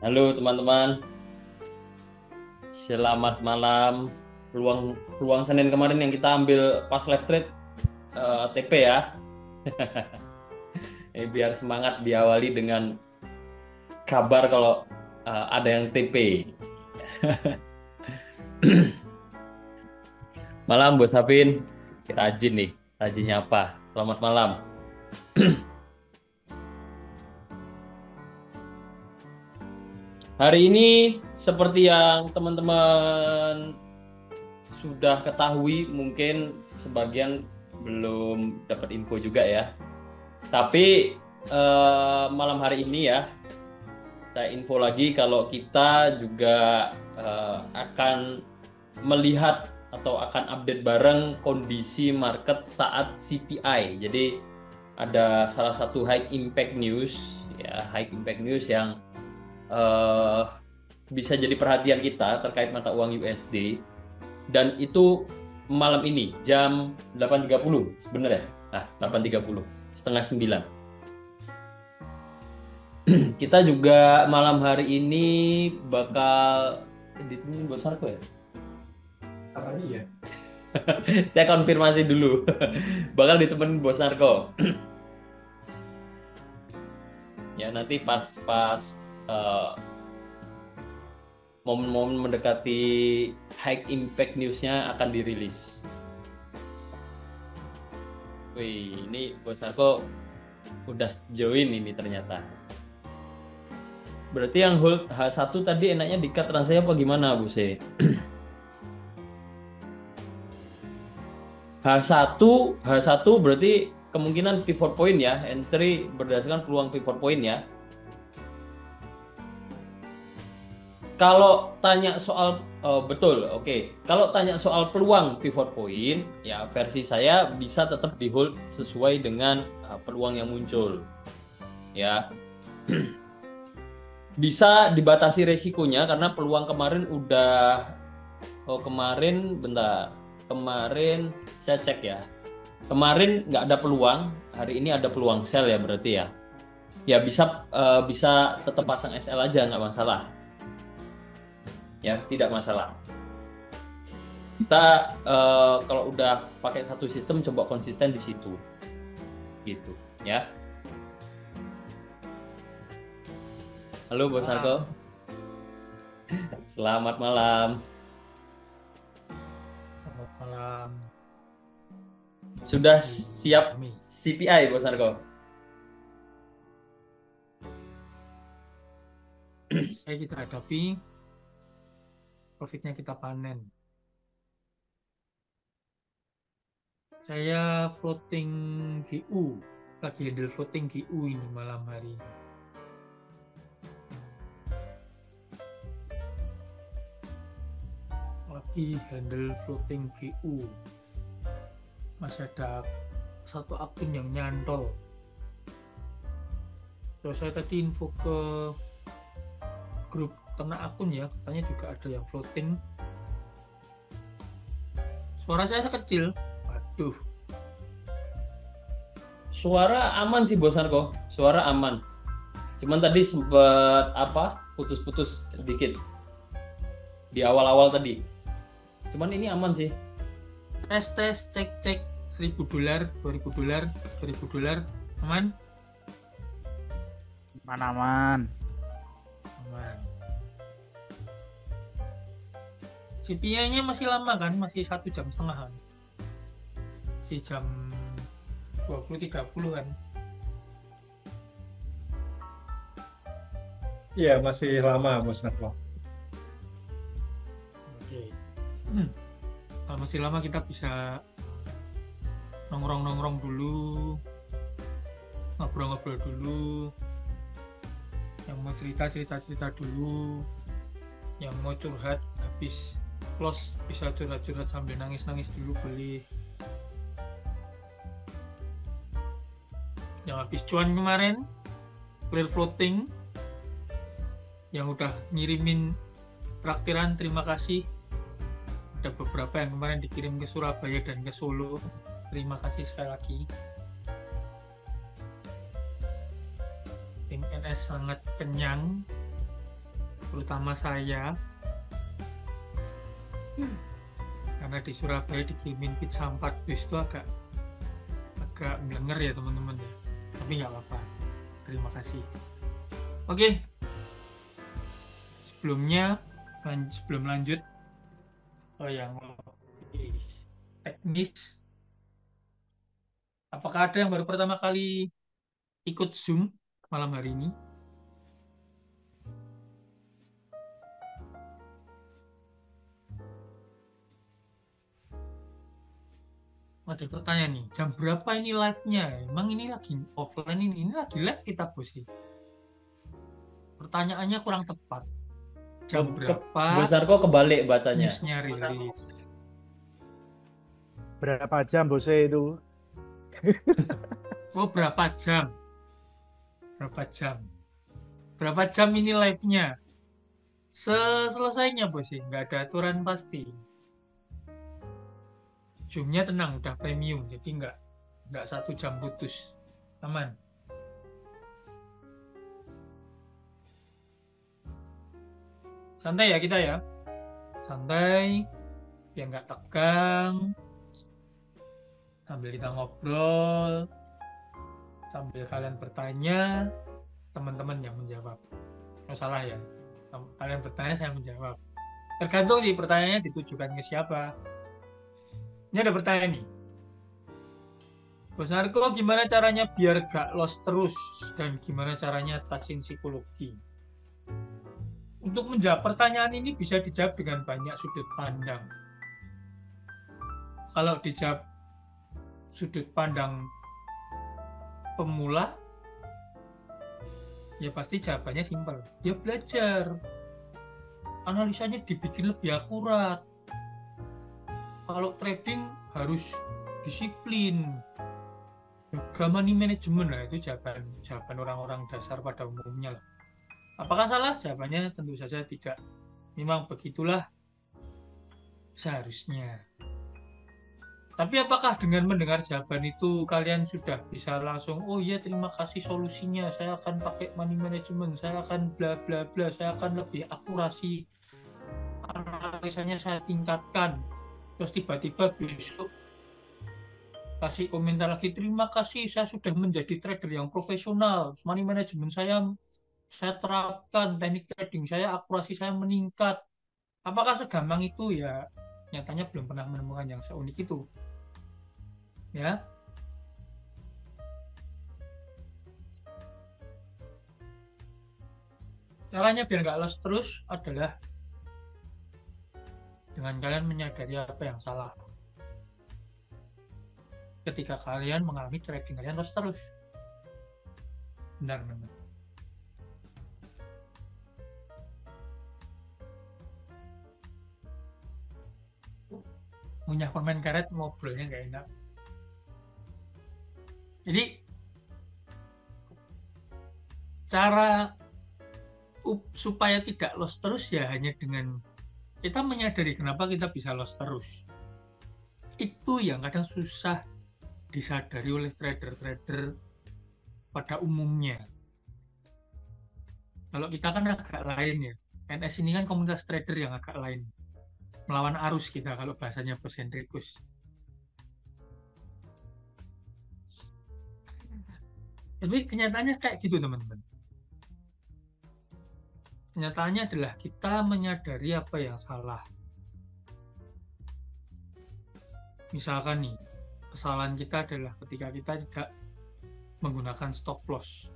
Halo teman-teman, selamat malam. Peluang Senin kemarin yang kita ambil pas live trade TP ya. Biar semangat diawali dengan kabar kalau ada yang TP. Malam Bos Sapin, kita rajin nih. Rajinnya apa? Selamat malam. Hari ini seperti yang teman-teman sudah ketahui, mungkin sebagian belum dapat info juga ya. Tapi malam hari ini ya, saya info lagi kalau kita juga akan melihat atau akan update bareng kondisi market saat CPI. Jadi ada salah satu high impact news ya, high impact news yang eh, bisa jadi perhatian kita terkait mata uang USD, dan itu malam ini jam 8.30 bener ya? Nah, 8.30 setengah 9. Kita juga malam hari ini bakal ditemenin Bos Sarko ya? Apa iya? Saya konfirmasi dulu. Bakal ditemenin Bos Sarko. Ya nanti pas eh, momen-momen mendekati high impact newsnya akan dirilis. Wih, ini Bos Sarko udah join ini ternyata. Berarti yang hold H1 tadi enaknya di-cut rasanya apa gimana, Bu Se? H1 berarti kemungkinan pivot point ya, entry berdasarkan peluang pivot point ya. Kalau tanya soal betul, oke. Kalau tanya soal peluang pivot point, ya versi saya bisa tetap di hold sesuai dengan peluang yang muncul. Ya, bisa dibatasi resikonya karena peluang kemarin udah kemarin bentar. Kemarin saya cek ya. Kemarin nggak ada peluang, hari ini ada peluang sell ya berarti ya. Ya bisa tetap pasang SL aja nggak masalah. Ya, tidak masalah. Kita kalau udah pakai satu sistem coba konsisten di situ gitu ya. Halo Bos Narko, Malam. selamat malam. Selamat malam. Sudah Di siap kami. CPI Bos Narko? Saya kita hadapi, profitnya kita panen. Saya floating GU, lagi handle floating GU ini malam hari. Lagi handle floating GU. Masih ada satu akun yang nyantol. Terus saya tadi info ke grup ternak akun ya, katanya juga ada yang floating. Suara saya kecil. Waduh, Suara aman sih Bos Narko, suara aman. Cuman tadi sempet apa putus-putus sedikit di awal-awal tadi. Cuman ini aman sih. tes tes cek cek. $1.000, $2.000, $3.000, aman. Aman-aman. Aman. CPI-nya masih lama kan, masih 1,5 jam kan, masih jam 20.30 kan. Iya, masih lama, Bos Natwa. Oke. Kalau masih lama kita bisa nongkrong-nongkrong dulu, ngobrol-ngobrol dulu, yang mau cerita-cerita dulu, yang mau curhat habis close bisa curhat-curhat sambil nangis-nangis dulu boleh. Yang habis cuan kemarin clear floating, yang udah ngirimin traktiran terima kasih. Ada beberapa yang kemarin dikirim ke Surabaya dan ke Solo, terima kasih sekali lagi. Tim NS sangat kenyang, terutama saya, karena di Surabaya dikirimin pizza 4 dus itu agak melenger ya teman-teman ya, tapi nggak apa-apa, terima kasih. Oke, sebelum lanjut ke yang lebih teknis, apakah ada yang baru pertama kali ikut Zoom malam hari ini? Ada pertanyaan nih, jam berapa ini live-nya? Emang ini lagi offline ini lagi live kita bos sih? Pertanyaannya kurang tepat. Jam berapa Besar kok kebalik bacanya. newsnya rilis? Berapa jam bose itu? Oh, berapa jam? Berapa jam ini live-nya? Selesainya bos sih, nggak ada aturan pasti. Zoom-nya tenang, udah premium, jadi nggak 1 jam putus, aman. Santai ya kita ya, santai, biar nggak tegang. Sambil kita ngobrol, sambil kalian bertanya, teman-teman yang menjawab. Oh salah ya, kalian bertanya saya menjawab. Tergantung sih pertanyaannya ditujukan ke siapa. Ini ada pertanyaan nih. Bos Narko, gimana caranya biar gak lost terus? Dan gimana caranya touching psikologi? Untuk menjawab pertanyaan ini bisa dijawab dengan banyak sudut pandang. Kalau dijawab sudut pandang pemula, ya pasti jawabannya simpel. Dia belajar. Analisanya dibikin lebih akurat. Kalau trading harus disiplin, money management lah, itu jawaban orang-orang dasar pada umumnya lah. Apakah salah? Jawabannya tentu saja tidak. Memang begitulah seharusnya. Tapi apakah dengan mendengar jawaban itu kalian sudah bisa langsung, oh iya terima kasih solusinya, saya akan pakai money management, saya akan bla bla bla, saya akan lebih akurasi, analisanya saya tingkatkan. Terus tiba-tiba besok kasih komentar lagi, terima kasih saya sudah menjadi trader yang profesional, money management saya terapkan, teknik trading saya, akurasi saya meningkat. Apakah segampang itu? Ya nyatanya belum pernah menemukan yang seunik itu ya. Caranya biar nggak lost terus adalah dengan kalian menyadari apa yang salah. Ketika kalian mengalami trading kalian loss terus. Benar. Ngunyah permen karet ngobrolnya nggak enak. Jadi cara supaya tidak loss terus ya hanya dengan kita menyadari kenapa kita bisa loss terus. Itu yang kadang susah disadari oleh trader-trader pada umumnya. Kalau kita kan agak lain ya. NS ini kan komunitas trader yang agak lain. Melawan arus kita kalau bahasanya Bos Hendrikus. Tapi kenyataannya kayak gitu teman-teman. Kenyataannya adalah kita menyadari apa yang salah. Misalkan nih, kesalahan kita adalah ketika kita tidak menggunakan stop loss.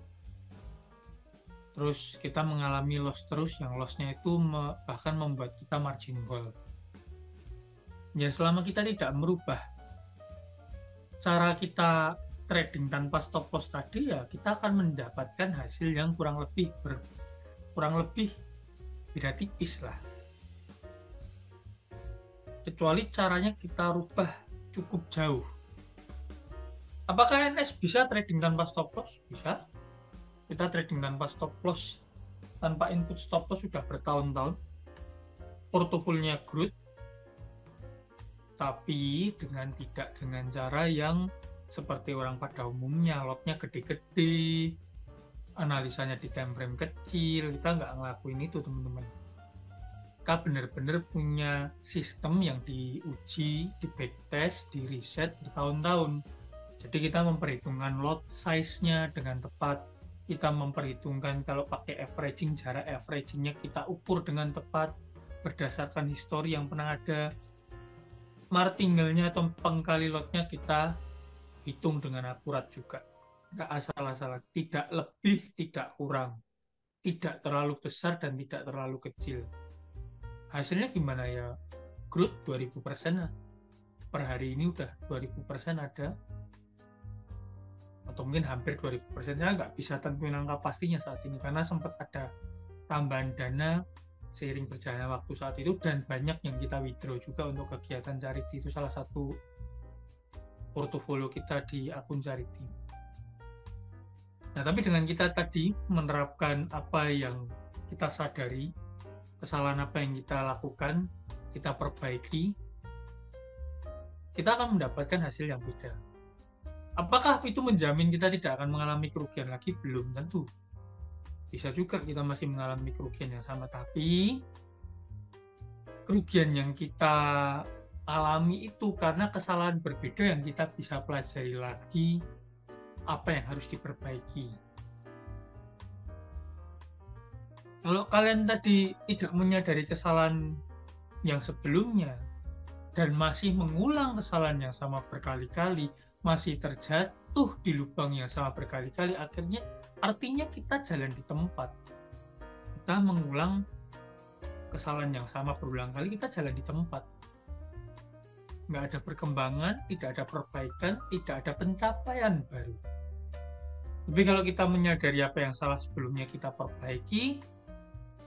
Terus kita mengalami loss terus, yang lossnya itu bahkan membuat kita margin call. Ya selama kita tidak merubah cara kita trading tanpa stop loss tadi, ya kita akan mendapatkan hasil yang kurang lebih beda tipis lah. Kecuali caranya kita rubah cukup jauh. Apakah NS bisa trading tanpa stop loss? Bisa. Kita trading tanpa stop loss, tanpa input stop loss sudah bertahun-tahun. Portofolionya growth, tapi tidak dengan cara yang seperti orang pada umumnya, lotnya gede-gede, analisanya di time frame kecil. Kita nggak ngelakuin itu, teman-teman. Kita benar-benar punya sistem yang diuji, di backtest, di riset bertahun-tahun. Jadi kita memperhitungkan lot size-nya dengan tepat. Kita memperhitungkan kalau pakai averaging, jarak averaging-nya kita ukur dengan tepat berdasarkan histori yang pernah ada. Martingale-nya atau pengkali lotnya kita hitung dengan akurat juga. Tidak asal-asalan, tidak lebih, tidak kurang. Tidak terlalu besar dan tidak terlalu kecil. Hasilnya gimana ya? Growth 2000% lah. Per hari ini udah 2000% ada. Atau mungkin hampir 2000%. Saya nggak bisa tentuin angka pastinya saat ini karena sempat ada tambahan dana seiring berjalannya waktu saat itu, dan banyak yang kita withdraw juga untuk kegiatan charity. Itu salah satu portofolio kita di akun charity. Nah, tapi dengan kita tadi menerapkan apa yang kita sadari, kesalahan apa yang kita lakukan, kita perbaiki, kita akan mendapatkan hasil yang beda. Apakah itu menjamin kita tidak akan mengalami kerugian lagi? Belum tentu. Bisa juga kita masih mengalami kerugian yang sama, tapi kerugian yang kita alami itu karena kesalahan berbeda yang kita bisa pelajari lagi apa yang harus diperbaiki. Kalau kalian tadi tidak menyadari kesalahan yang sebelumnya dan masih mengulang kesalahan yang sama berkali-kali, masih terjatuh di lubang yang sama berkali-kali, artinya kita jalan di tempat. Kita mengulang kesalahan yang sama berulang kali, kita jalan di tempat. Nggak ada perkembangan, tidak ada perbaikan, tidak ada pencapaian baru. Tapi kalau kita menyadari apa yang salah sebelumnya kita perbaiki,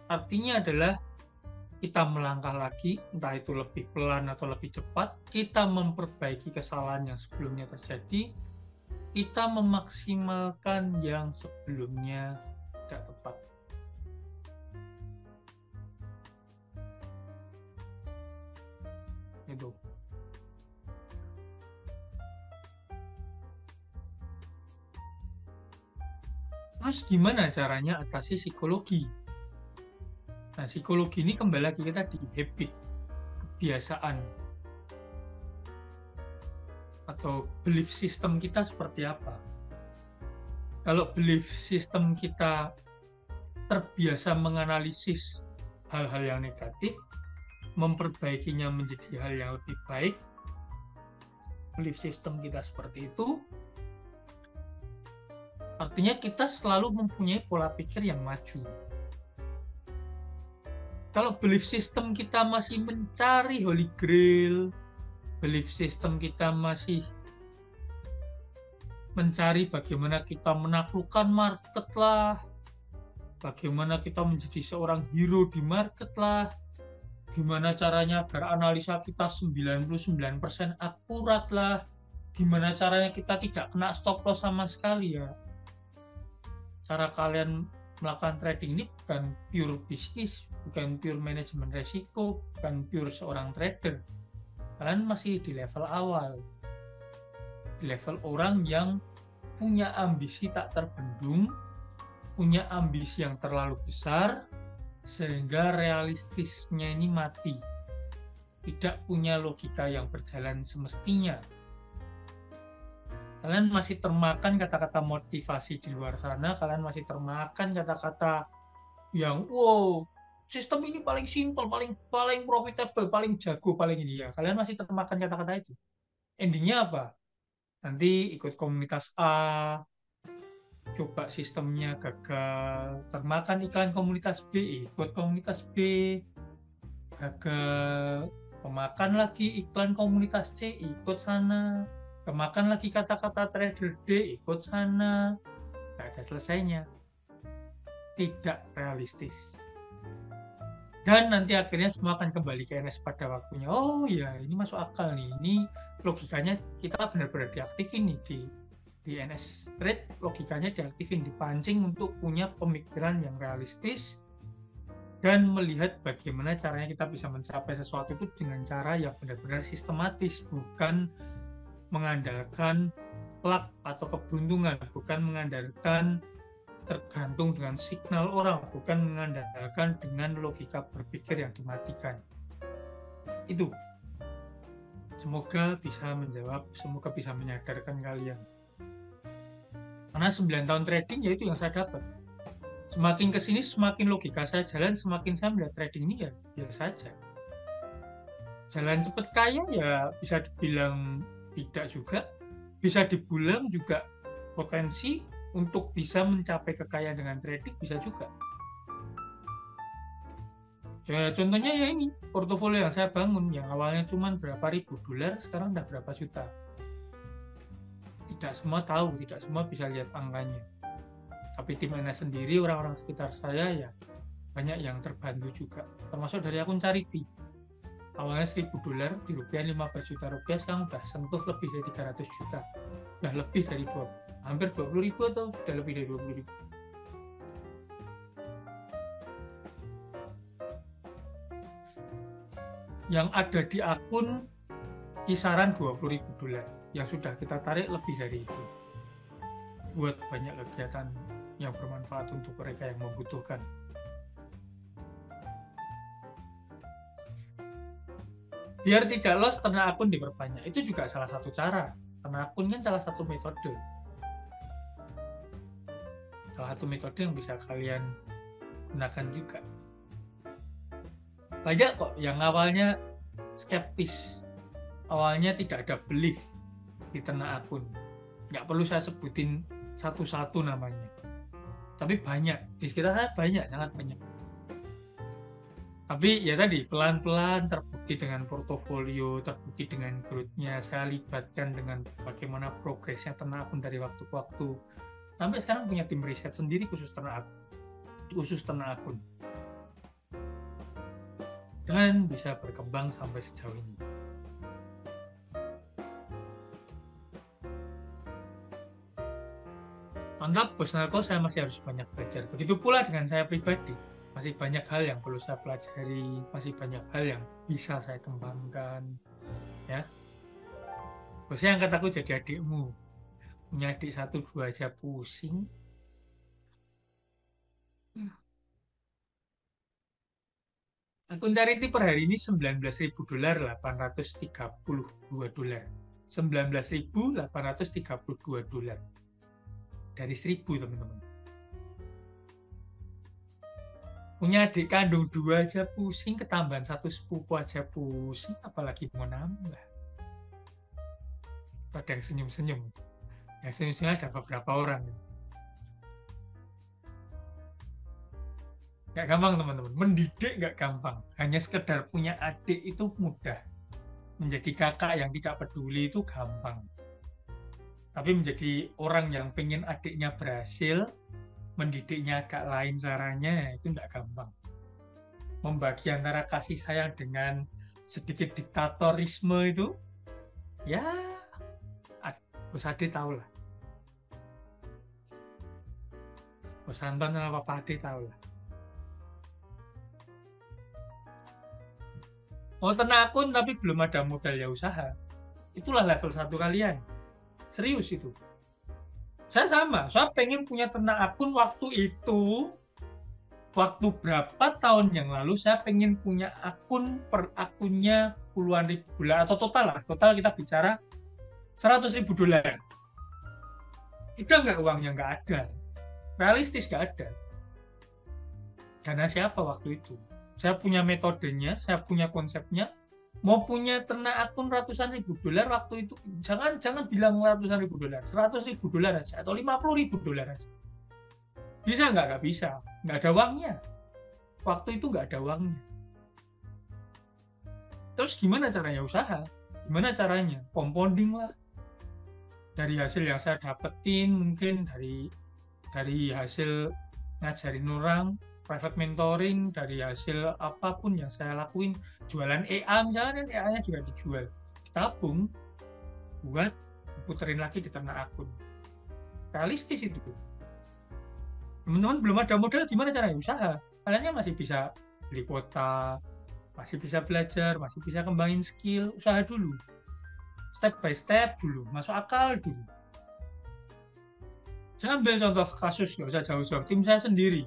artinya adalah kita melangkah lagi, entah itu lebih pelan atau lebih cepat, kita memperbaiki kesalahan yang sebelumnya terjadi, kita memaksimalkan yang sebelumnya tidak tepat. Itu. Terus gimana caranya atasi psikologi? Nah, psikologi ini kembali lagi kita di habit, kebiasaan, atau belief system kita seperti apa. Kalau belief system kita terbiasa menganalisis hal-hal yang negatif, memperbaikinya menjadi hal yang lebih baik, belief system kita seperti itu, artinya kita selalu mempunyai pola pikir yang maju. Kalau belief system kita masih mencari Holy Grail, belief system kita masih mencari bagaimana kita menaklukkan market lah, bagaimana kita menjadi seorang hero di market lah, gimana caranya agar analisa kita 99% akurat lah, gimana caranya kita tidak kena stop loss sama sekali ya. Cara kalian melakukan trading ini bukan pure bisnis, bukan pure manajemen resiko, bukan pure seorang trader. Kalian masih di level awal, di level orang yang punya ambisi tak terbendung, punya ambisi yang terlalu besar, sehingga realistisnya ini mati. Tidak punya logika yang berjalan semestinya. Kalian masih termakan kata-kata motivasi di luar sana, kalian masih termakan kata-kata yang wow, sistem ini paling simple, paling profitable, paling jago, paling ini ya. Kalian masih termakan kata-kata itu. Endingnya apa? Nanti ikut komunitas A, coba sistemnya gagal, termakan iklan komunitas B, ikut komunitas B, gagal, kemakan lagi iklan komunitas C, ikut sana, kemakan lagi kata-kata trader D, ikut sana, nggak ada selesainya. Tidak realistis. Dan nanti akhirnya semua akan kembali ke NS pada waktunya. Oh ya, ini masuk akal nih. Ini logikanya kita benar-benar diaktifin nih di NS Trade. Logikanya diaktifin, dipancing untuk punya pemikiran yang realistis dan melihat bagaimana caranya kita bisa mencapai sesuatu itu dengan cara yang benar-benar sistematis, bukan mengandalkan luck atau keberuntungan, bukan mengandalkan tergantung dengan signal orang, bukan mengandalkan dengan logika berpikir yang dimatikan. Itu. Semoga bisa menjawab, semoga bisa menyadarkan kalian. Karena 9 tahun trading ya itu yang saya dapat. Semakin kesini semakin logika saya jalan, semakin saya melihat trading ini ya biasa saja. Jalan cepat kaya ya bisa dibilang tidak juga, bisa dibilang juga potensi untuk bisa mencapai kekayaan dengan trading bisa juga. Ya, contohnya ya ini, portofolio yang saya bangun, yang awalnya cuma berapa ribu dolar, sekarang udah berapa juta. Tidak semua tahu, tidak semua bisa lihat angkanya. Tapi tim NS sendiri, orang-orang sekitar saya ya banyak yang terbantu juga. Termasuk dari akun charity. Awalnya 1.000 dolar, di rupiah 15 juta rupiah, sekarang udah sentuh lebih dari 300 juta. Udah lebih dari hampir 20 ribu atau sudah lebih dari 20 ribu. Yang ada di akun kisaran 20 ribu dolar yang sudah kita tarik lebih dari itu buat banyak kegiatan yang bermanfaat untuk mereka yang membutuhkan. Biar tidak loss, ternak akun diperbanyak. Itu juga salah satu cara. Ternak akun kan salah satu metode. Salah satu metode yang bisa kalian gunakan juga. Banyak kok yang awalnya skeptis, awalnya tidak ada belief di ternak akun. Nggak perlu saya sebutin satu-satu namanya, tapi banyak di sekitar saya, banyak, sangat banyak. Tapi ya tadi pelan-pelan terbukti dengan portofolio, terbukti dengan growth-nya, saya libatkan dengan bagaimana progresnya ternak akun dari waktu ke waktu. Sampai sekarang punya tim riset sendiri khusus ternak akun. Dan bisa berkembang sampai sejauh ini. Mantap, Bos Narko, saya masih harus banyak belajar. Begitu pula dengan saya pribadi. Masih banyak hal yang perlu saya pelajari, masih banyak hal yang bisa saya kembangkan. Ya. Bosnya angkat aku jadi adikmu. Punya adik 1-2 aja pusing. Akun charity per hari ini 19.000 dolar, 832 dolar. 19.832 dolar. Dari 1.000, teman-teman. Punya adik kandung 2 aja pusing, ketambahan 1 sepupu aja pusing, apalagi mau nambah. Ada yang senyum-senyum. Yang senyum-senyum ada beberapa orang. Nggak gampang, teman-teman. Mendidik nggak gampang. Hanya sekedar punya adik itu mudah. Menjadi kakak yang tidak peduli itu gampang. Tapi menjadi orang yang pengen adiknya berhasil, mendidiknya agak lain caranya, itu nggak gampang. Membagi antara kasih sayang dengan sedikit diktatorisme itu, ya, Bos Ade tahu lah. Bos Anton sama Papa Ade tahu lah. Mau ternak akun tapi belum ada modal ya usaha. Itulah level 1 kalian. Serius itu. Saya sama, saya pengen punya ternak akun waktu itu. Waktu berapa tahun yang lalu saya pengen punya akun, per akunnya puluhan ribu dolar atau total lah. Total kita bicara 100.000 dolar. Ada nggak uangnya? Nggak ada. Realistis nggak ada. Dana siapa waktu itu? Saya punya metodenya, saya punya konsepnya. Mau punya ternak akun ratusan ribu dolar waktu itu, jangan bilang ratusan ribu dolar, 100.000 dolar aja, atau 50.000 dolar aja. Bisa nggak? Nggak bisa. Nggak ada uangnya. Waktu itu nggak ada uangnya. Terus gimana caranya usaha? Gimana caranya? Compounding lah. Dari hasil yang saya dapetin, mungkin dari hasil ngajarin orang, private mentoring, dari hasil apapun yang saya lakuin, jualan EA misalnya, EA-nya juga dijual, ditabung buat puterin lagi di ternak akun. Realistis itu. Teman-teman belum ada modal, gimana caranya usaha? Kalian masih bisa beli kuota, masih bisa belajar, masih bisa kembangin skill, usaha dulu. Step by step dulu, masuk akal dulu. Saya ambil contoh kasus, nggak usah jauh-jauh. Tim saya sendiri.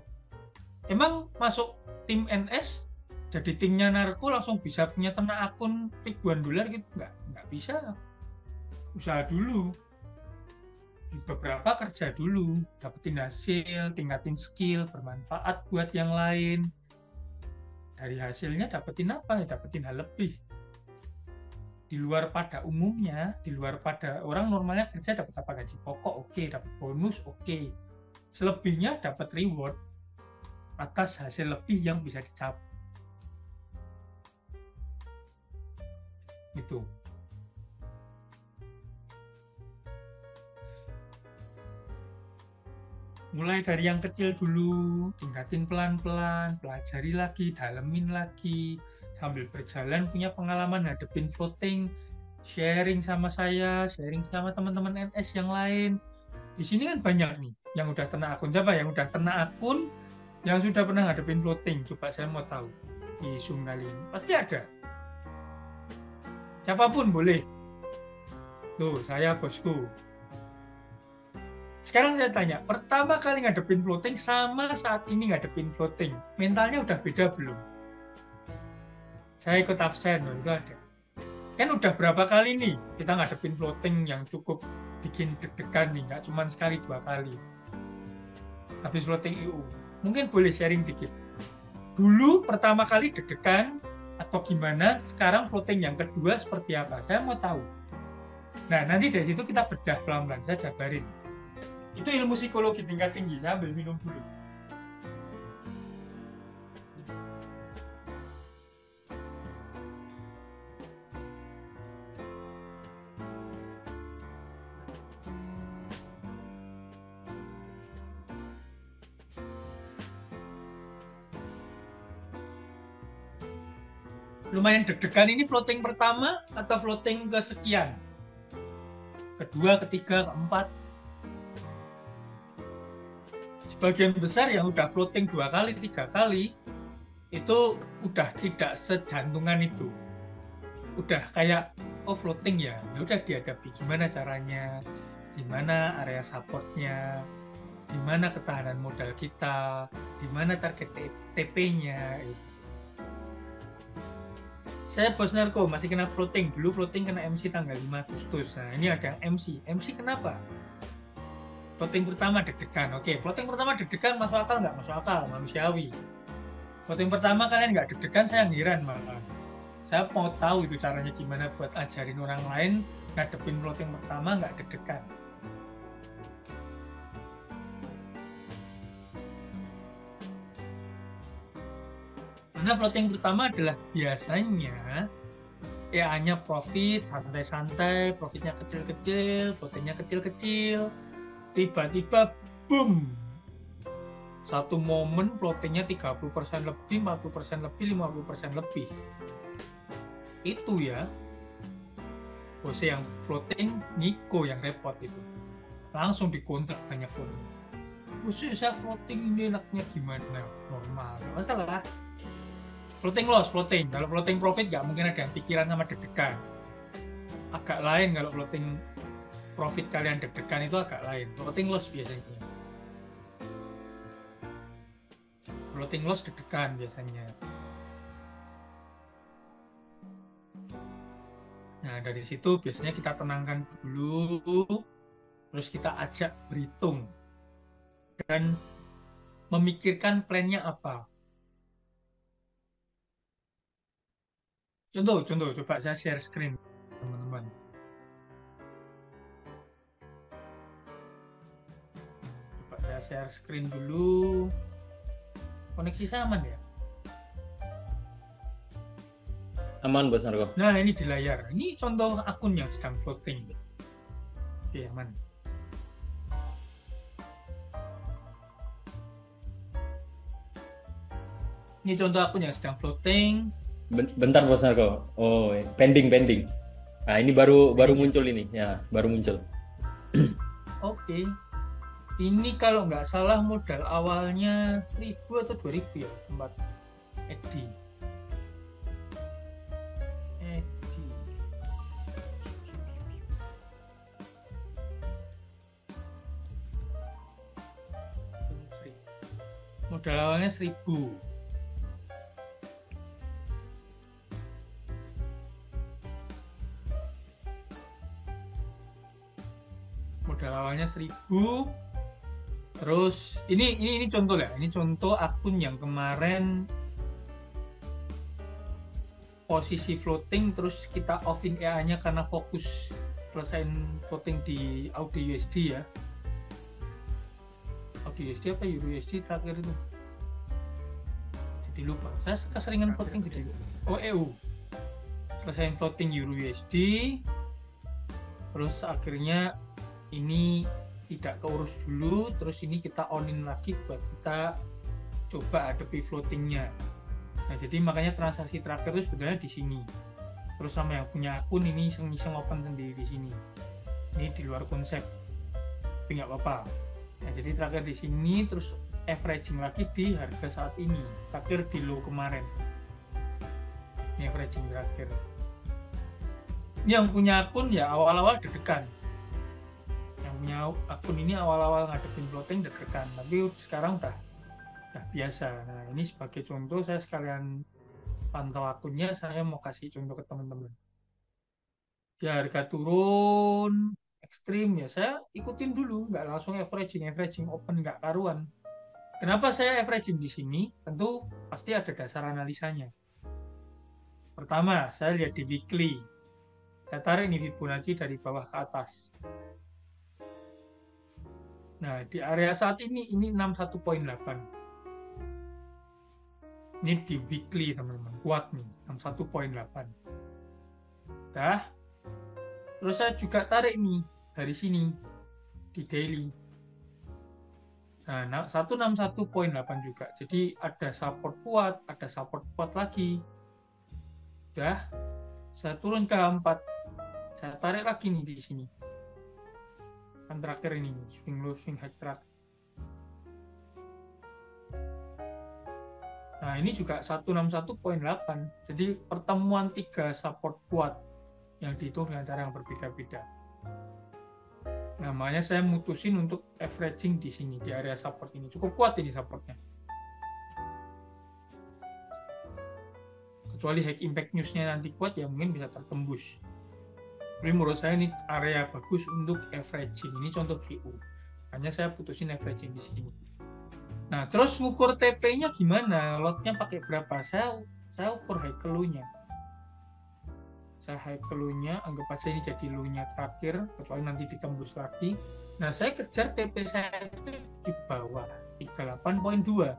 Emang masuk tim NS, jadi timnya narko langsung bisa punya ternak akun ribuan dolar gitu? Nggak bisa. Usaha dulu. Di beberapa kerja dulu. Dapetin hasil, tingkatin skill, bermanfaat buat yang lain. Dari hasilnya dapetin apa? Ya, dapetin hal lebih. Di luar pada umumnya, di luar pada orang normalnya kerja dapat apa, gaji pokok oke, dapat bonus oke. Selebihnya dapat reward atas hasil lebih yang bisa dicapai. Itu. Mulai dari yang kecil dulu, tingkatin pelan-pelan, pelajari lagi, dalemin lagi, sambil berjalan punya pengalaman hadepin floating, sharing sama saya, sharing sama teman-teman NS yang lain. Di sini kan banyak nih yang udah ternak akun. Siapa yang udah ternak akun, yang sudah pernah ngadepin floating? Coba saya mau tahu di Zoom kali ini. Pasti ada. Siapapun boleh. Tuh, saya bosku. Sekarang saya tanya, pertama kali ngadepin floating sama saat ini ngadepin floating, mentalnya udah beda belum? Saya ikut absen, itu ada. Kan udah berapa kali nih kita ngadepin floating yang cukup bikin deg-degan nih, nggak cuma sekali 2 kali. Habis floating EU, mungkin boleh sharing dikit. Dulu pertama kali deg-degan atau gimana, sekarang floating yang kedua seperti apa? Saya mau tahu. Nah, nanti dari situ kita bedah pelan-pelan, saya jabarin. Itu ilmu psikologi tingkat tinggi, saya ambil minum dulu. Lumayan deg-degan, ini floating pertama atau floating kesekian? Kedua, ketiga, keempat? Sebagian besar yang udah floating 2 kali, 3 kali, itu udah tidak sejantungan itu. Udah kayak, oh floating ya udah dihadapi. Gimana caranya, gimana area supportnya, gimana ketahanan modal kita, gimana target TP-nya. Saya bos narko, masih kena floating. Dulu floating kena MC tanggal 5 Agustus. Nah, ini ada MC. MC kenapa? Floating pertama deg-degan. Oke, floating pertama deg-degan masuk akal nggak? Masuk akal, manusiawi. Floating pertama kalian nggak deg-degan, saya ngiran malah. Saya mau tahu itu caranya gimana buat ajarin orang lain ngadepin floating pertama nggak deg-degan. Karena floating pertama adalah biasanya ya hanya profit santai-santai, profitnya kecil-kecil, floatingnya kecil-kecil. Tiba-tiba boom, satu momen floatingnya 30% lebih, 40% lebih, 50% lebih. Itu ya bose yang floating, Niko yang repot itu langsung dikontak banyak pun. Bose saya floating ini enaknya gimana? Normal, gak masalah. Floating loss, floating. Kalau floating profit gak mungkin ada yang pikiran sama deg-degan. Agak lain kalau floating profit kalian deg-degan, itu agak lain. Floating loss biasanya. Floating loss deg-degan biasanya. Nah, dari situ biasanya kita tenangkan dulu, terus kita ajak berhitung dan memikirkan plannya apa. Contoh, coba saya share screen, teman-teman. Saya share screen dulu. Koneksi saya aman ya? Aman bos narko. Nah, ini di layar. Ini contoh akun yang sedang floating. Oke, aman. Ini contoh akun yang sedang floating. Bentar bos narko. Oh, pending. Nah, ini baru muncul ini. Ya, baru muncul. Oke. Ini kalau nggak salah modal awalnya 1.000 atau 2.000 ya, tempat Edi. Modal awalnya 1.000. Modal awalnya 1.000. Terus ini contoh ya. Ini contoh akun yang kemarin posisi floating, terus kita offin EA-nya karena fokus selesain floating di Audi USD ya. Audi USD apa Euro USD terakhir itu? Jadi lupa. Saya keseringan floating jadi lupa. Oh, EU. Selesain floating Euro USD. Terus akhirnya ini tidak keurus dulu, terus ini kita onin lagi buat kita coba hadapi floatingnya. Nah, jadi makanya transaksi terakhir itu sebenarnya di sini. Terus sama yang punya akun ini iseng-iseng open sendiri di sini. Ini di luar konsep, tapi nggak apa-apa. Nah, jadi terakhir di sini, terus averaging lagi di harga saat ini. Terakhir di low kemarin. Ini averaging terakhir. Ini yang punya akun ya awal-awal deg-degan. Yang punya akun ini awal-awal ngadepin floating deg-degan, tapi sekarang udah biasa. Nah, ini sebagai contoh, saya sekalian pantau akunnya, saya mau kasih contoh ke teman-teman. Ya, harga turun ekstrim ya, saya ikutin dulu, nggak langsung averaging open nggak karuan. Kenapa saya averaging di sini? Tentu pasti ada dasar analisanya. Pertama, saya lihat di weekly. Saya tarik ini Fibonacci dari bawah ke atas. Nah, di area saat ini 61.8. Ini di weekly teman-teman, kuat nih 61.8. Dah. Terus saya juga tarik nih dari sini di daily. Nah, 161.8 juga. Jadi ada support kuat, ada support kuat lagi. Dah. Saya turun ke 4. Saya tarik lagi nih di sini. Kan terakhir ini swing low, swing high terakhir. Nah, ini juga 161.8. Jadi pertemuan 3 support kuat yang dihitung dengan cara yang berbeda-beda. Nah, makanya saya mutusin untuk averaging di sini, di area support ini. Cukup kuat ini supportnya. Kecuali high impact news-nya nanti kuat, ya mungkin bisa tertembus. Jadi menurut saya ini area bagus untuk averaging. Ini contoh GU. Hanya saya putusin averaging di sini. Nah, terus ngukur TP-nya gimana? Lotnya pakai berapa? Saya ukur high low-nya. Saya high low-nya, anggap aja ini jadi low-nya terakhir, kecuali nanti ditembus lagi. Nah, saya kejar TP saya itu di bawah 38.2.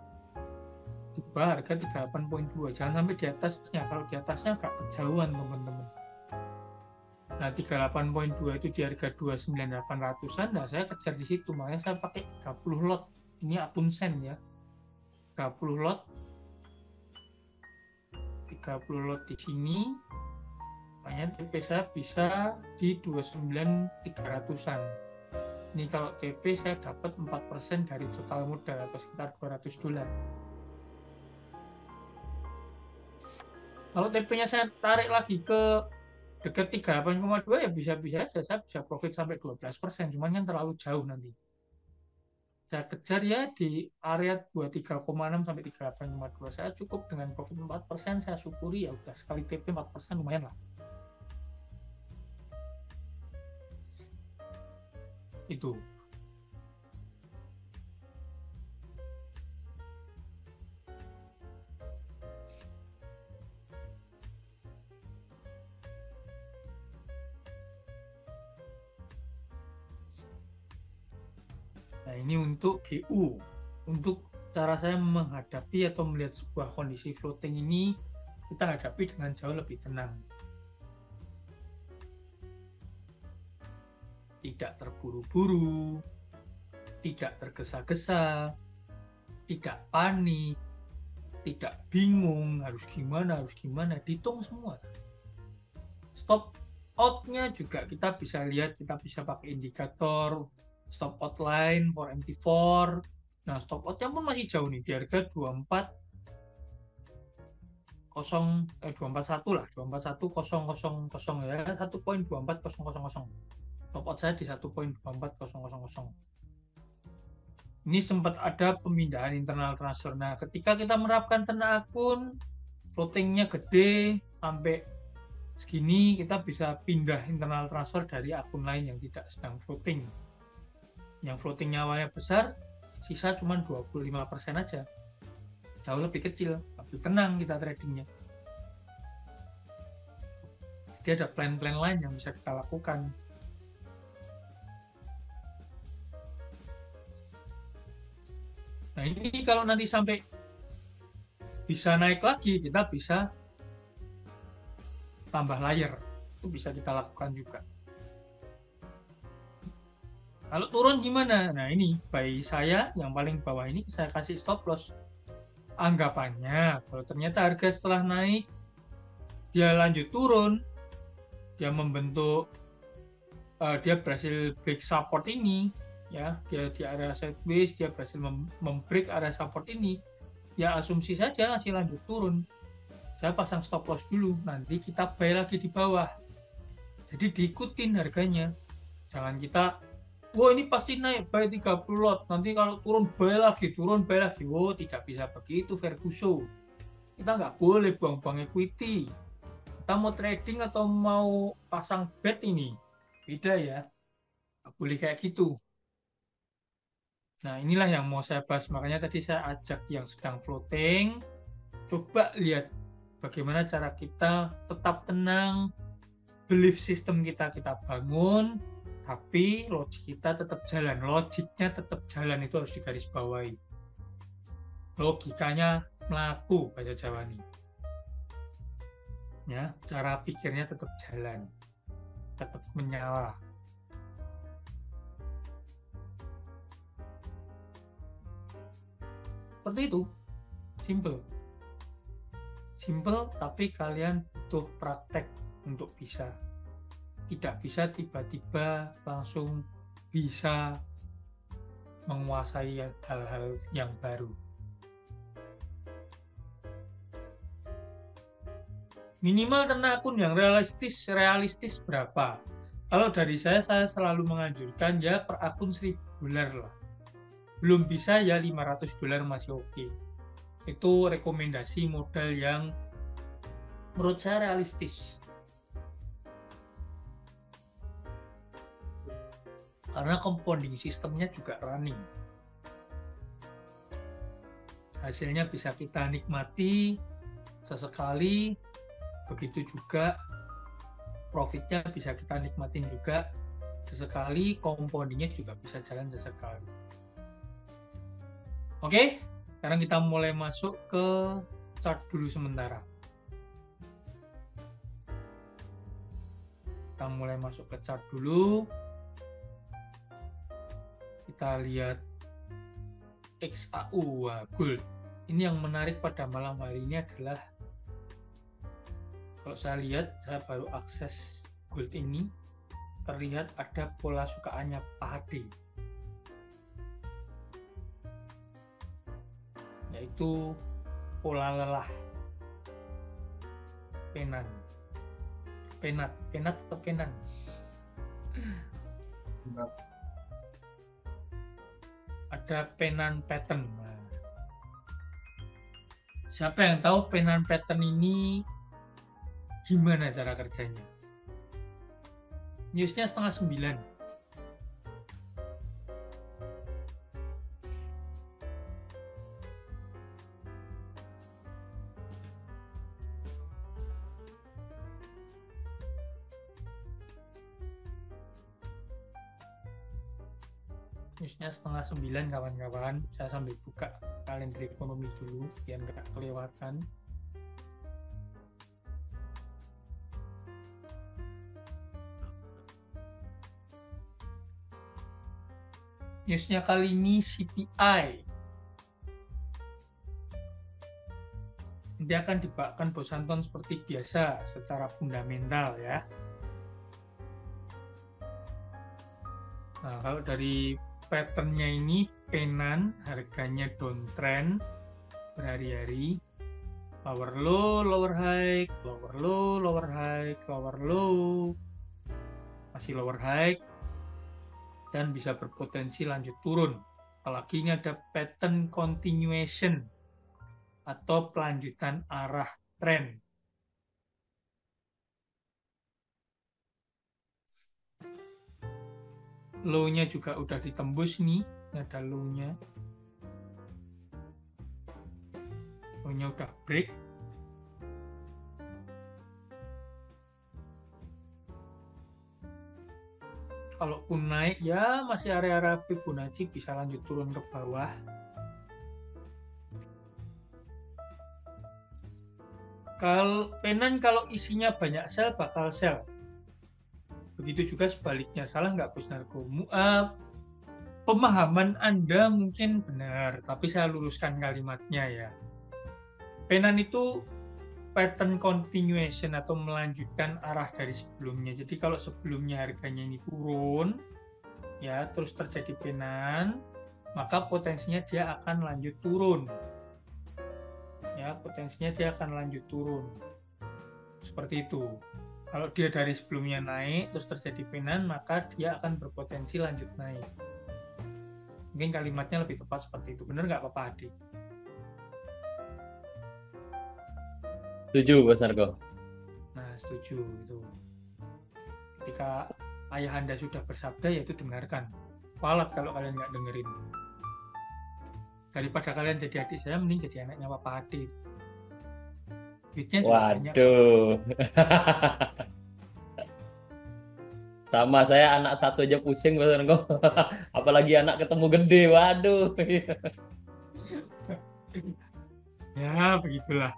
Di bawah harga 38.2. Jangan sampai di atasnya. Kalau di atasnya agak kejauhan, teman-teman. Nah, 38.2 itu di harga 29.800-an. Nah, saya kejar di situ. Makanya saya pakai 30 lot. Ini akun sen ya, 30 lot, 30 lot di sini, makanya TP saya bisa di 29.300-an. Ini kalau TP saya dapat 4% dari total modal atau sekitar $200. Kalau TP-nya saya tarik lagi ke dekat 38,2 ya bisa-bisa aja saya bisa profit sampai 12%, cuman kan terlalu jauh nanti. Saya kejar ya di area 23,6 sampai 38,2. Saya cukup dengan profit 4%, saya syukuri ya udah, sekali TP 4% lumayan lah. Itu. Nah, ini untuk GU. Untuk cara saya menghadapi atau melihat sebuah kondisi floating ini, kita hadapi dengan jauh lebih tenang. Tidak terburu-buru, tidak tergesa-gesa, tidak panik, tidak bingung, harus gimana, dihitung semua. Stop out-nya juga kita bisa lihat, kita bisa pakai indikator, stop out line for MT4. Nah, stop out-nya pun masih jauh nih di harga 241 lah, 241.000 ya, 1.24000. Stop out saya di 1.24000. ini sempat ada pemindahan internal transfer. Nah, ketika kita menerapkan tenang akun, floatingnya gede sampai segini, kita bisa pindah internal transfer dari akun lain yang tidak sedang floating. Yang floatingnya awalnya besar, sisa cuma 25% aja. Jauh lebih kecil, tapi tenang kita tradingnya. Jadi ada plan-plan lain yang bisa kita lakukan. Nah, ini kalau nanti sampai bisa naik lagi, kita bisa tambah layer. Itu bisa kita lakukan juga. Kalau turun gimana? Nah, ini buy saya yang paling bawah ini saya kasih stop loss. Anggapannya kalau ternyata harga setelah naik dia lanjut turun, dia membentuk dia berhasil break support ini, ya, dia di area sideways, dia berhasil membreak area support ini, ya asumsi saja masih lanjut turun. Saya pasang stop loss dulu, nanti kita buy lagi di bawah. Jadi diikutin harganya. Jangan kita, wah ini pasti naik buy 30 lot, nanti kalau turun buy lagi. Oh, tidak bisa begitu Ferguson. Kita nggak boleh buang-buang equity. Kita mau trading atau mau pasang bet ini? Beda ya. Nggak boleh kayak gitu. Nah, inilah yang mau saya bahas. Makanya tadi saya ajak yang sedang floating. Coba lihat bagaimana cara kita tetap tenang. Belief system kita bangun. Tapi logik kita tetap jalan. Logiknya tetap jalan, itu harus digarisbawahi. Logikanya melaku, bahasa Jawa nih. Ya, cara pikirnya tetap jalan. Tetap menyala. Seperti itu. Simple. Simple, tapi kalian butuh praktek untuk bisa. Tidak bisa tiba-tiba langsung bisa menguasai hal-hal yang baru. Minimal tenang akun yang realistis berapa? Kalau dari saya selalu menganjurkan ya per akun $1.000 lah. Belum bisa ya $500 masih oke. Itu rekomendasi modal yang menurut saya realistis. Karena compounding sistemnya juga running. Hasilnya bisa kita nikmati sesekali, begitu juga profitnya bisa kita nikmatin juga sesekali, compoundingnya juga bisa jalan sesekali. Oke, sekarang kita mulai masuk ke chart dulu sementara. Kita mulai masuk ke chart dulu. Kita lihat XAU, gold. Ini yang menarik pada malam hari ini adalah, kalau saya lihat, saya baru akses gold ini, terlihat ada pola sukaannya PAD, yaitu pola lelah, penat atau penan. Ada penan pattern. Nah, siapa yang tahu penan pattern ini gimana cara kerjanya? Newsnya 8:30. Newsnya 8:30 kawan-kawan. Saya sambil buka kalender ekonomi dulu biar nggak kelewatan. Newsnya kali ini CPI. Nanti akan dibawakan Bos Anton seperti biasa secara fundamental ya. Nah, kalau dari patternnya ini penan, harganya downtrend berhari-hari, lower low, lower high, lower low, lower high, lower low, masih lower high, dan bisa berpotensi lanjut turun. Apalagi ini ada pattern continuation atau pelanjutan arah tren. Low-nya juga udah ditembus nih, ini ada low-nya. Low-nya udah break. Kalaupun naik ya masih area-area Fibonacci, bisa lanjut turun ke bawah. Kalau isinya banyak sell bakal sell. Begitu juga sebaliknya. Salah nggak Bos Narko? Pemahaman Anda mungkin benar, tapi saya luruskan kalimatnya ya. Penan itu pattern continuation atau melanjutkan arah dari sebelumnya. Jadi kalau sebelumnya harganya ini turun, ya terus terjadi penan, maka potensinya dia akan lanjut turun. Ya, potensinya dia akan lanjut turun. Seperti itu. Kalau dia dari sebelumnya naik, terus terjadi penan, maka dia akan berpotensi lanjut naik. Mungkin kalimatnya lebih tepat seperti itu. Benar nggak Bapak Adi? Setuju, Bos Narko. Nah, setuju itu. Ketika ayahanda sudah bersabda, yaitu dengarkan. Walat kalau kalian nggak dengerin. Daripada kalian jadi adik saya, mending jadi anaknya Bapak Adi. Duitnya juga banyak. Waduh. Sama saya anak satu aja pusing, Bos Narko. Apalagi anak ketemu gede, waduh. Ya, begitulah.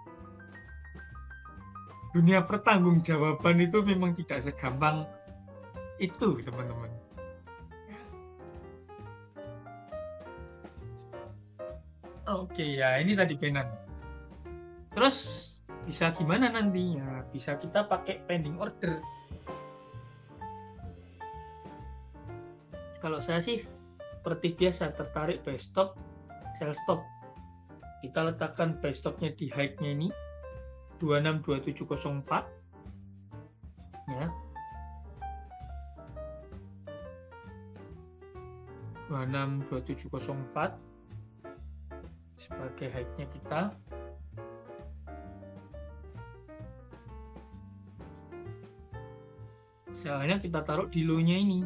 Dunia pertanggungjawaban itu memang tidak segampang itu, teman-teman. Oke, ya ini tadi penan. Terus bisa gimana nantinya? Bisa kita pakai pending order. Kalau saya sih seperti biasa tertarik buy stop, sell stop. Kita letakkan buy stopnya di high-nya ini 262704 ya. 262704 sebagai high-nya kita. Soalnya kita taruh di low-nya ini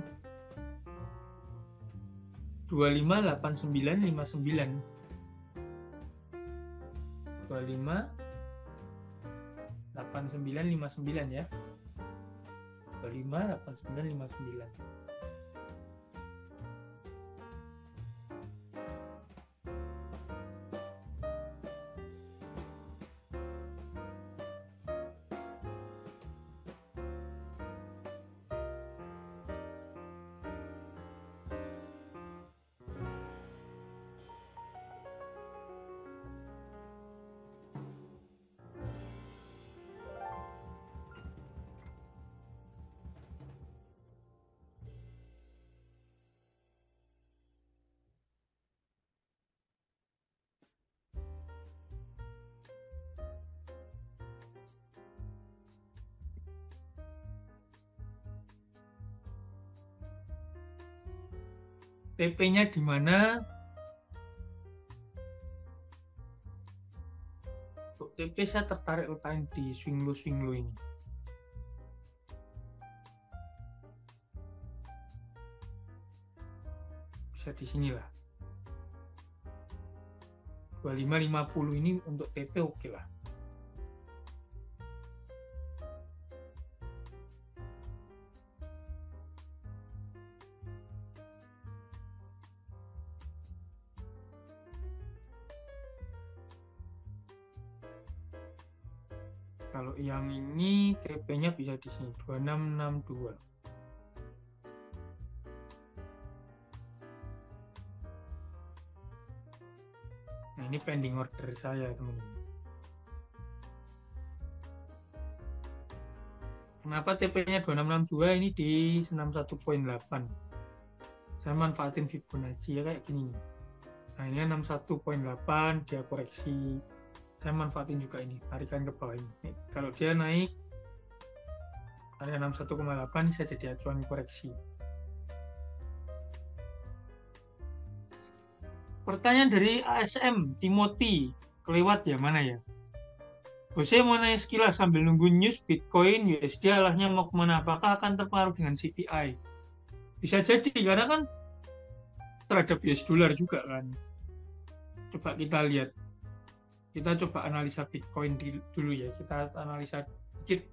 258959. 258959 ya. 258959. TP-nya di mana? Untuk TP saya tertarik letakin di swing low ini. Bisa di sini lah. 2550 ini untuk TP oke lah. Kalau yang ini TP-nya bisa di sini 2662. Nah, ini pending order saya, teman-teman. Kenapa TP-nya 2662 ini di 61.8? Saya manfaatin Fibonacci ya kayak gini. Nah, ini 61.8 dia koreksi. Saya manfaatin juga ini, tarikan ke bawah ini. Kalau dia naik area 61,8 bisa jadi acuan koreksi. Pertanyaan dari ASM Timothy, kelewat ya mana ya? Jose mau nanya sekilas sambil nunggu news Bitcoin, USD arahnya mau kemana? Apakah akan terpengaruh dengan CPI? Bisa jadi karena kan terhadap US dollar juga kan. Coba kita lihat. Kita coba analisa Bitcoin dulu ya. Kita analisa dikit.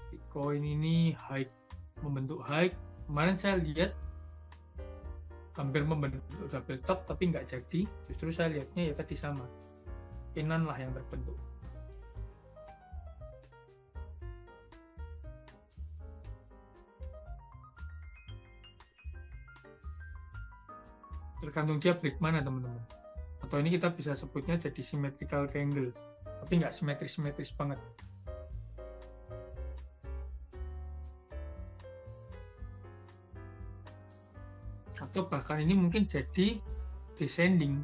Bitcoin ini high, membentuk high. Kemarin saya lihat hampir membentuk double top tapi nggak jadi. Justru saya lihatnya ya tadi sama. Penan lah yang terbentuk. Tergantung dia break mana teman-teman. Atau ini kita bisa sebutnya jadi symmetrical triangle. Tapi nggak simetris-simetris banget. Atau bahkan ini mungkin jadi descending.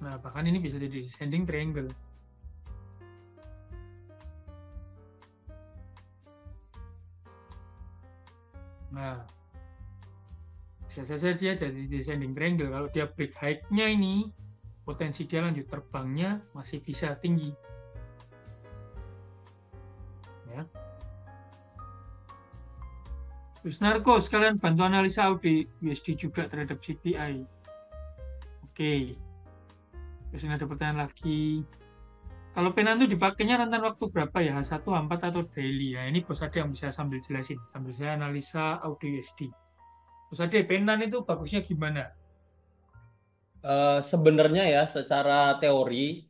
Nah, bahkan ini bisa jadi descending triangle. Nah, bisa saja dia jadi descending triangle. Kalau dia break high-nya ini, potensi dia lanjut terbangnya masih bisa tinggi. Ya. Terus Narko, sekalian bantu analisa AUD USD juga terhadap CPI. Oke. Terus ini ada pertanyaan lagi. Kalau Penan itu dipakainya rentan waktu berapa ya? H1, H4 atau daily? Nah, ini Bos Ade yang bisa sambil jelasin. Sambil saya analisa AUD USD. Bos Ade, Penan itu bagusnya gimana? Sebenarnya ya secara teori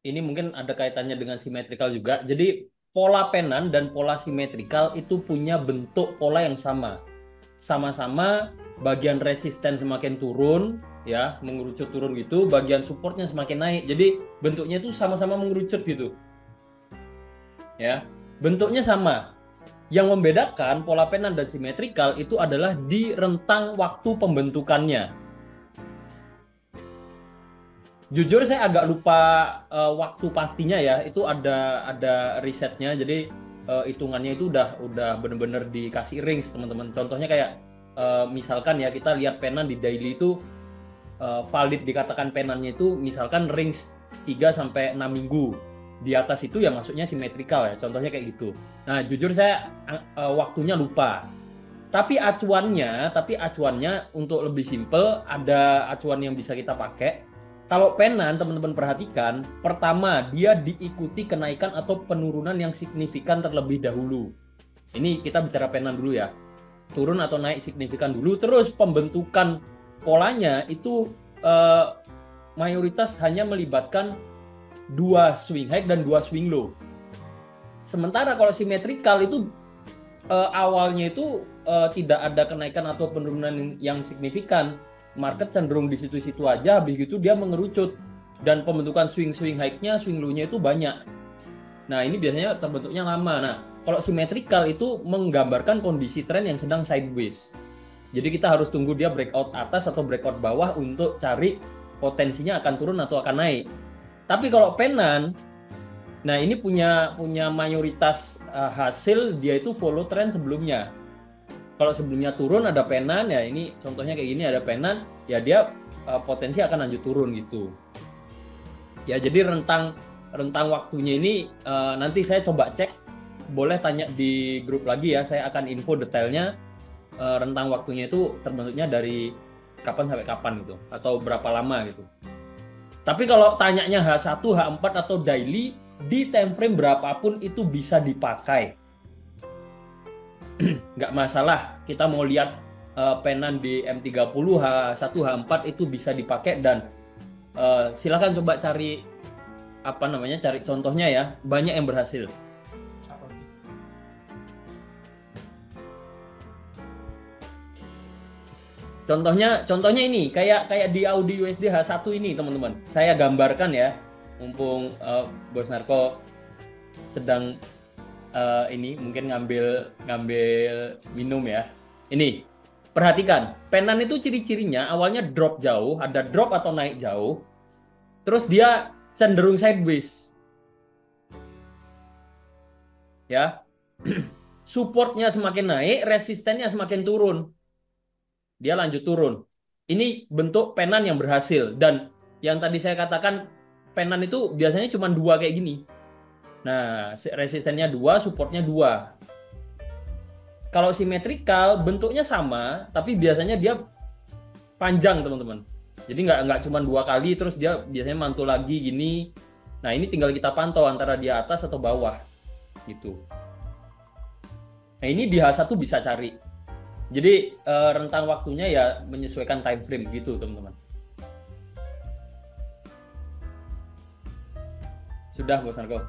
ini mungkin ada kaitannya dengan simetrikal juga. Jadi pola penan dan pola simetrikal itu punya bentuk pola yang sama. Sama-sama bagian resisten semakin turun, ya, mengerucut turun gitu, bagian supportnya semakin naik. Jadi bentuknya itu sama-sama mengerucut gitu. Ya, bentuknya sama. Yang membedakan pola penan dan simetrikal itu adalah di rentang waktu pembentukannya. Jujur saya agak lupa waktu pastinya ya. Itu ada risetnya. Jadi hitungannya itu udah bener-bener dikasih range teman-teman. Contohnya kayak misalkan ya kita lihat penan di daily itu valid dikatakan penannya itu misalkan range 3 sampai 6 minggu. Di atas itu ya maksudnya simetrikal ya. Contohnya kayak gitu. Nah, jujur saya waktunya lupa. Tapi acuannya untuk lebih simple ada acuan yang bisa kita pakai. Kalau penan teman-teman perhatikan, pertama dia diikuti kenaikan atau penurunan yang signifikan terlebih dahulu. Ini kita bicara penan dulu ya. Turun atau naik signifikan dulu, terus pembentukan polanya itu mayoritas hanya melibatkan 2 swing high dan 2 swing low. Sementara kalau simetrikal itu awalnya itu tidak ada kenaikan atau penurunan yang signifikan. Market cenderung di situ-situ aja, habis gitu dia mengerucut dan pembentukan swing high-nya, swing low-nya itu banyak. Nah, ini biasanya terbentuknya lama. Nah, kalau simetrikal itu menggambarkan kondisi tren yang sedang sideways. Jadi kita harus tunggu dia breakout atas atau breakout bawah untuk cari potensinya akan turun atau akan naik. Tapi kalau penan, nah ini punya mayoritas hasil dia itu follow tren sebelumnya. Kalau sebelumnya turun ada penan ya, ini contohnya kayak gini ada penan ya, dia potensi akan lanjut turun gitu ya. Jadi rentang waktunya ini nanti saya coba cek, boleh tanya di grup lagi ya, saya akan info detailnya rentang waktunya itu terbentuknya dari kapan sampai kapan gitu atau berapa lama gitu. Tapi kalau tanyanya H1, H4 atau daily, di time frame berapapun itu bisa dipakai. Nggak masalah, kita mau lihat penan di M30, H1, H4 itu bisa dipakai dan silakan coba cari cari contohnya ya, banyak yang berhasil. Contohnya ini kayak di Audi USD H1 ini teman-teman. Saya gambarkan ya, mumpung Bos Narko sedang ini mungkin ngambil ngambil minum ya. Ini perhatikan, penan itu ciri-cirinya awalnya drop jauh, ada drop atau naik jauh, terus dia cenderung sideways, ya. Supportnya semakin naik, resistennya semakin turun, dia lanjut turun. Ini bentuk penan yang berhasil dan yang tadi saya katakan penan itu biasanya cuma dua kayak gini. Nah, resistennya dua, supportnya dua. Kalau simetrikal bentuknya sama, tapi biasanya dia panjang teman-teman. Jadi nggak cuma dua kali, terus dia biasanya mantul lagi gini. Nah ini tinggal kita pantau antara di atas atau bawah, gitu. Nah ini di H1 bisa cari. Jadi rentang waktunya ya menyesuaikan time frame gitu teman-teman. Sudah Bos Narko.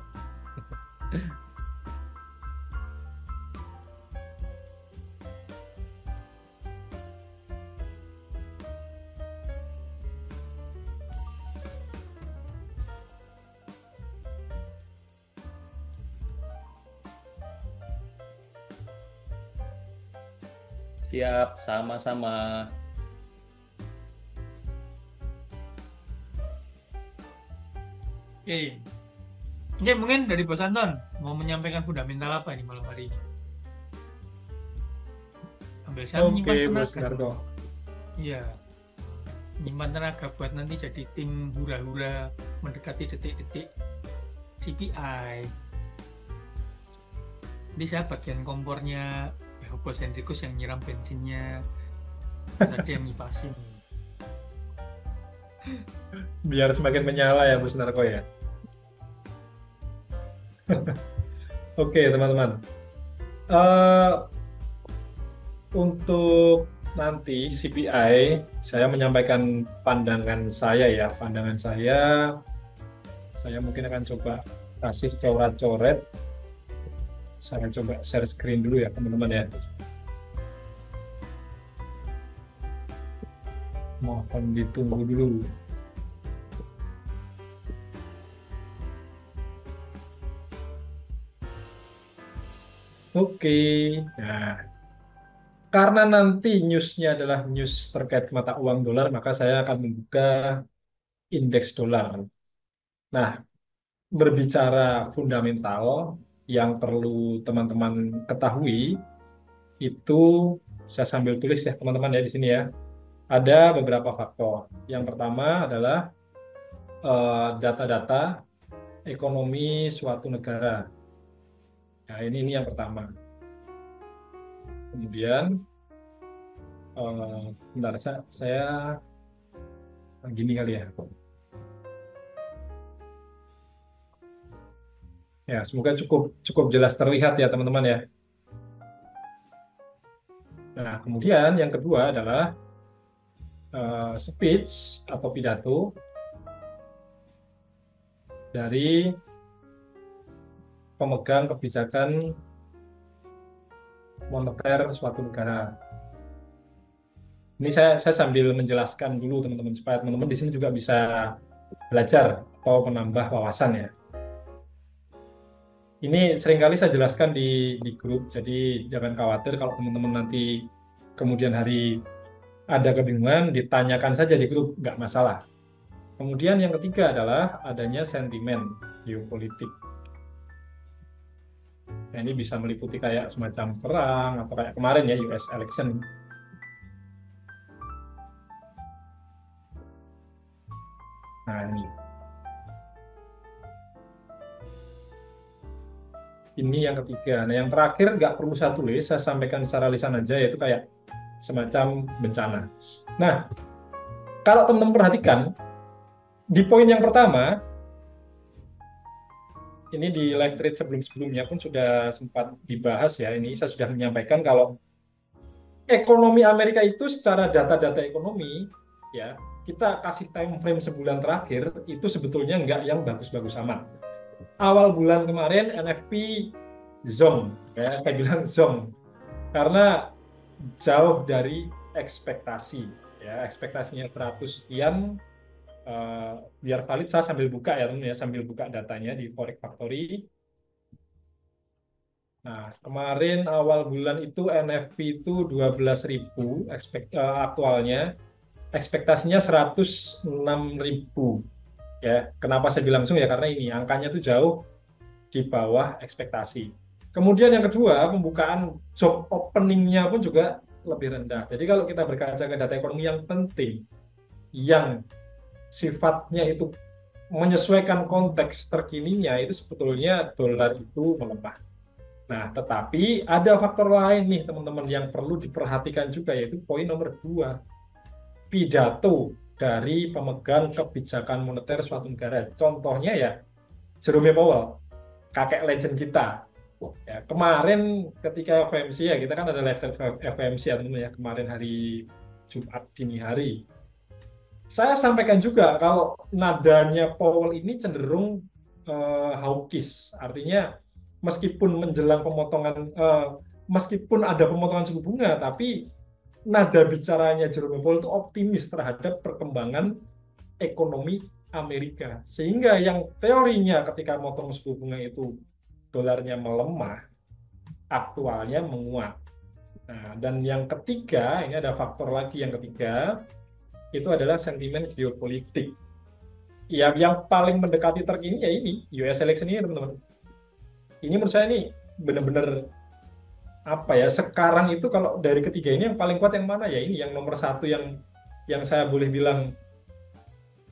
Siap, sama-sama. Oke. Oke, mungkin dari Bos Anton mau menyampaikan fundamental apa ini malam hari ini? Ambil saya menyimpan Oke, Bos tenaga. Narko. Iya, menyimpan tenaga buat nanti jadi tim hura-hura mendekati detik-detik CPI. Jadi saya bagian kompornya Bos Hendrikus yang nyiram bensinnya, terus ada yang ngipasin. Biar semakin menyala ya, Bos Narko ya. Oke, teman-teman. Untuk nanti CPI, saya menyampaikan pandangan saya ya. Pandangan saya mungkin akan coba kasih coret-coret. Saya coba share screen dulu ya, teman-teman ya. Mohon ditunggu dulu. Oke, nah karena nanti newsnya adalah news terkait mata uang dolar, maka saya akan membuka indeks dolar. Nah, berbicara fundamental yang perlu teman-teman ketahui itu saya sambil tulis ya teman-teman ya di sini ya. Ada beberapa faktor. Yang pertama adalah data-data ekonomi suatu negara. Nah, ini yang pertama. Kemudian bentar saya gini kali ya. Ya, semoga cukup jelas terlihat ya teman-teman ya. Nah, kemudian yang kedua adalah speech atau pidato dari pemegang kebijakan moneter suatu negara. Ini saya sambil menjelaskan dulu teman-teman supaya teman-teman di sini juga bisa belajar atau menambah wawasan ya. Ini seringkali saya jelaskan di grup, jadi jangan khawatir kalau teman-teman nanti kemudian hari ada kebingungan, ditanyakan saja di grup, nggak masalah. Kemudian yang ketiga adalah adanya sentimen geopolitik. Nah, ini bisa meliputi kayak semacam perang, atau kayak kemarin ya, US election. Nah, ini yang ketiga. Nah, yang terakhir nggak perlu saya tulis, saya sampaikan secara lisan aja, yaitu kayak semacam bencana. Nah, kalau teman-teman perhatikan, di poin yang pertama, ini di live trade sebelum-sebelumnya pun sudah sempat dibahas ya, ini saya sudah menyampaikan kalau ekonomi Amerika itu secara data-data ekonomi, ya kita kasih time frame sebulan terakhir, itu sebetulnya nggak yang bagus-bagus amat. Awal bulan kemarin NFP zonk, ya saya bilang zonk, karena jauh dari ekspektasi, ya ekspektasinya 100 sekian. Biar valid saya sambil buka ya teman ya, sambil buka datanya di Forex Factory. Nah, kemarin awal bulan itu NFP itu 12.000 aktualnya, ekspektasinya 106.000 ya. Kenapa saya bilang langsung ya karena ini angkanya tuh jauh di bawah ekspektasi. Kemudian yang kedua, pembukaan job opening-nya pun juga lebih rendah. Jadi kalau kita berkaca ke data ekonomi yang penting, yang sifatnya itu menyesuaikan konteks terkininya, itu sebetulnya dolar itu melemah. Nah, tetapi ada faktor lain nih teman-teman yang perlu diperhatikan juga, yaitu poin nomor 2, pidato dari pemegang kebijakan moneter suatu negara. Contohnya ya Jerome Powell, kakek legend kita. Ya, kemarin ketika FOMC ya, kita kan ada live FOMC ya teman-teman ya, kemarin hari Jumat dini hari. Saya sampaikan juga kalau nadanya Powell ini cenderung hawkish, artinya meskipun menjelang pemotongan, meskipun ada pemotongan suku bunga, tapi nada bicaranya Jerome Powell itu optimis terhadap perkembangan ekonomi Amerika. Sehingga yang teorinya ketika motong suku bunga itu dolarnya melemah, aktualnya menguat. Nah, dan yang ketiga, ini ada faktor lagi yang ketiga, itu adalah sentimen geopolitik. Ya, yang paling mendekati terkini ya ini, US election ini teman-teman. Ini menurut saya ini benar-benar apa ya, sekarang itu kalau dari ketiga ini yang paling kuat yang mana ya, ini yang nomor 1 yang saya boleh bilang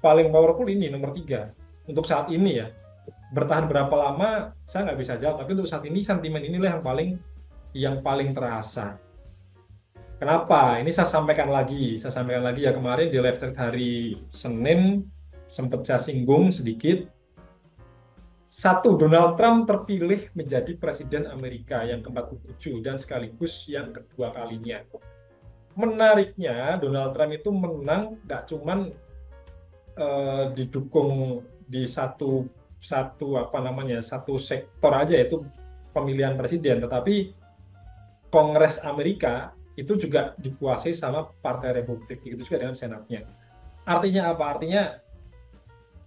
paling powerful ini nomor 3 untuk saat ini ya. Bertahan berapa lama saya nggak bisa jawab, tapi untuk saat ini sentimen inilah yang paling terasa. Kenapa? Ini saya sampaikan lagi ya, kemarin di live thread hari Senin sempat saya singgung sedikit. 1, Donald Trump terpilih menjadi presiden Amerika yang ke-47 dan sekaligus yang kedua kalinya. Menariknya, Donald Trump itu menang nggak cuman didukung di satu sektor aja, yaitu pemilihan presiden, tetapi Kongres Amerika itu juga dikuasai sama Partai Republik, begitu juga dengan Senatnya. Artinya apa? Artinya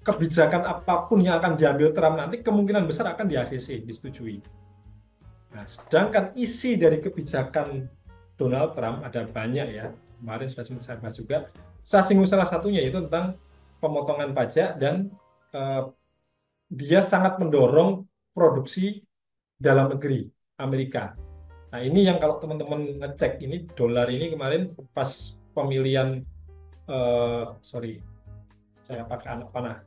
kebijakan apapun yang akan diambil Trump nanti kemungkinan besar akan di-ACC, disetujui. Nah, sedangkan isi dari kebijakan Donald Trump ada banyak ya. Kemarin sudah sempat saya bahas juga. Saya singgung salah satunya, yaitu tentang pemotongan pajak dan dia sangat mendorong produksi dalam negeri Amerika. Nah, ini yang kalau teman-teman ngecek ini dolar ini kemarin pas pemilihan saya pakai anak panah.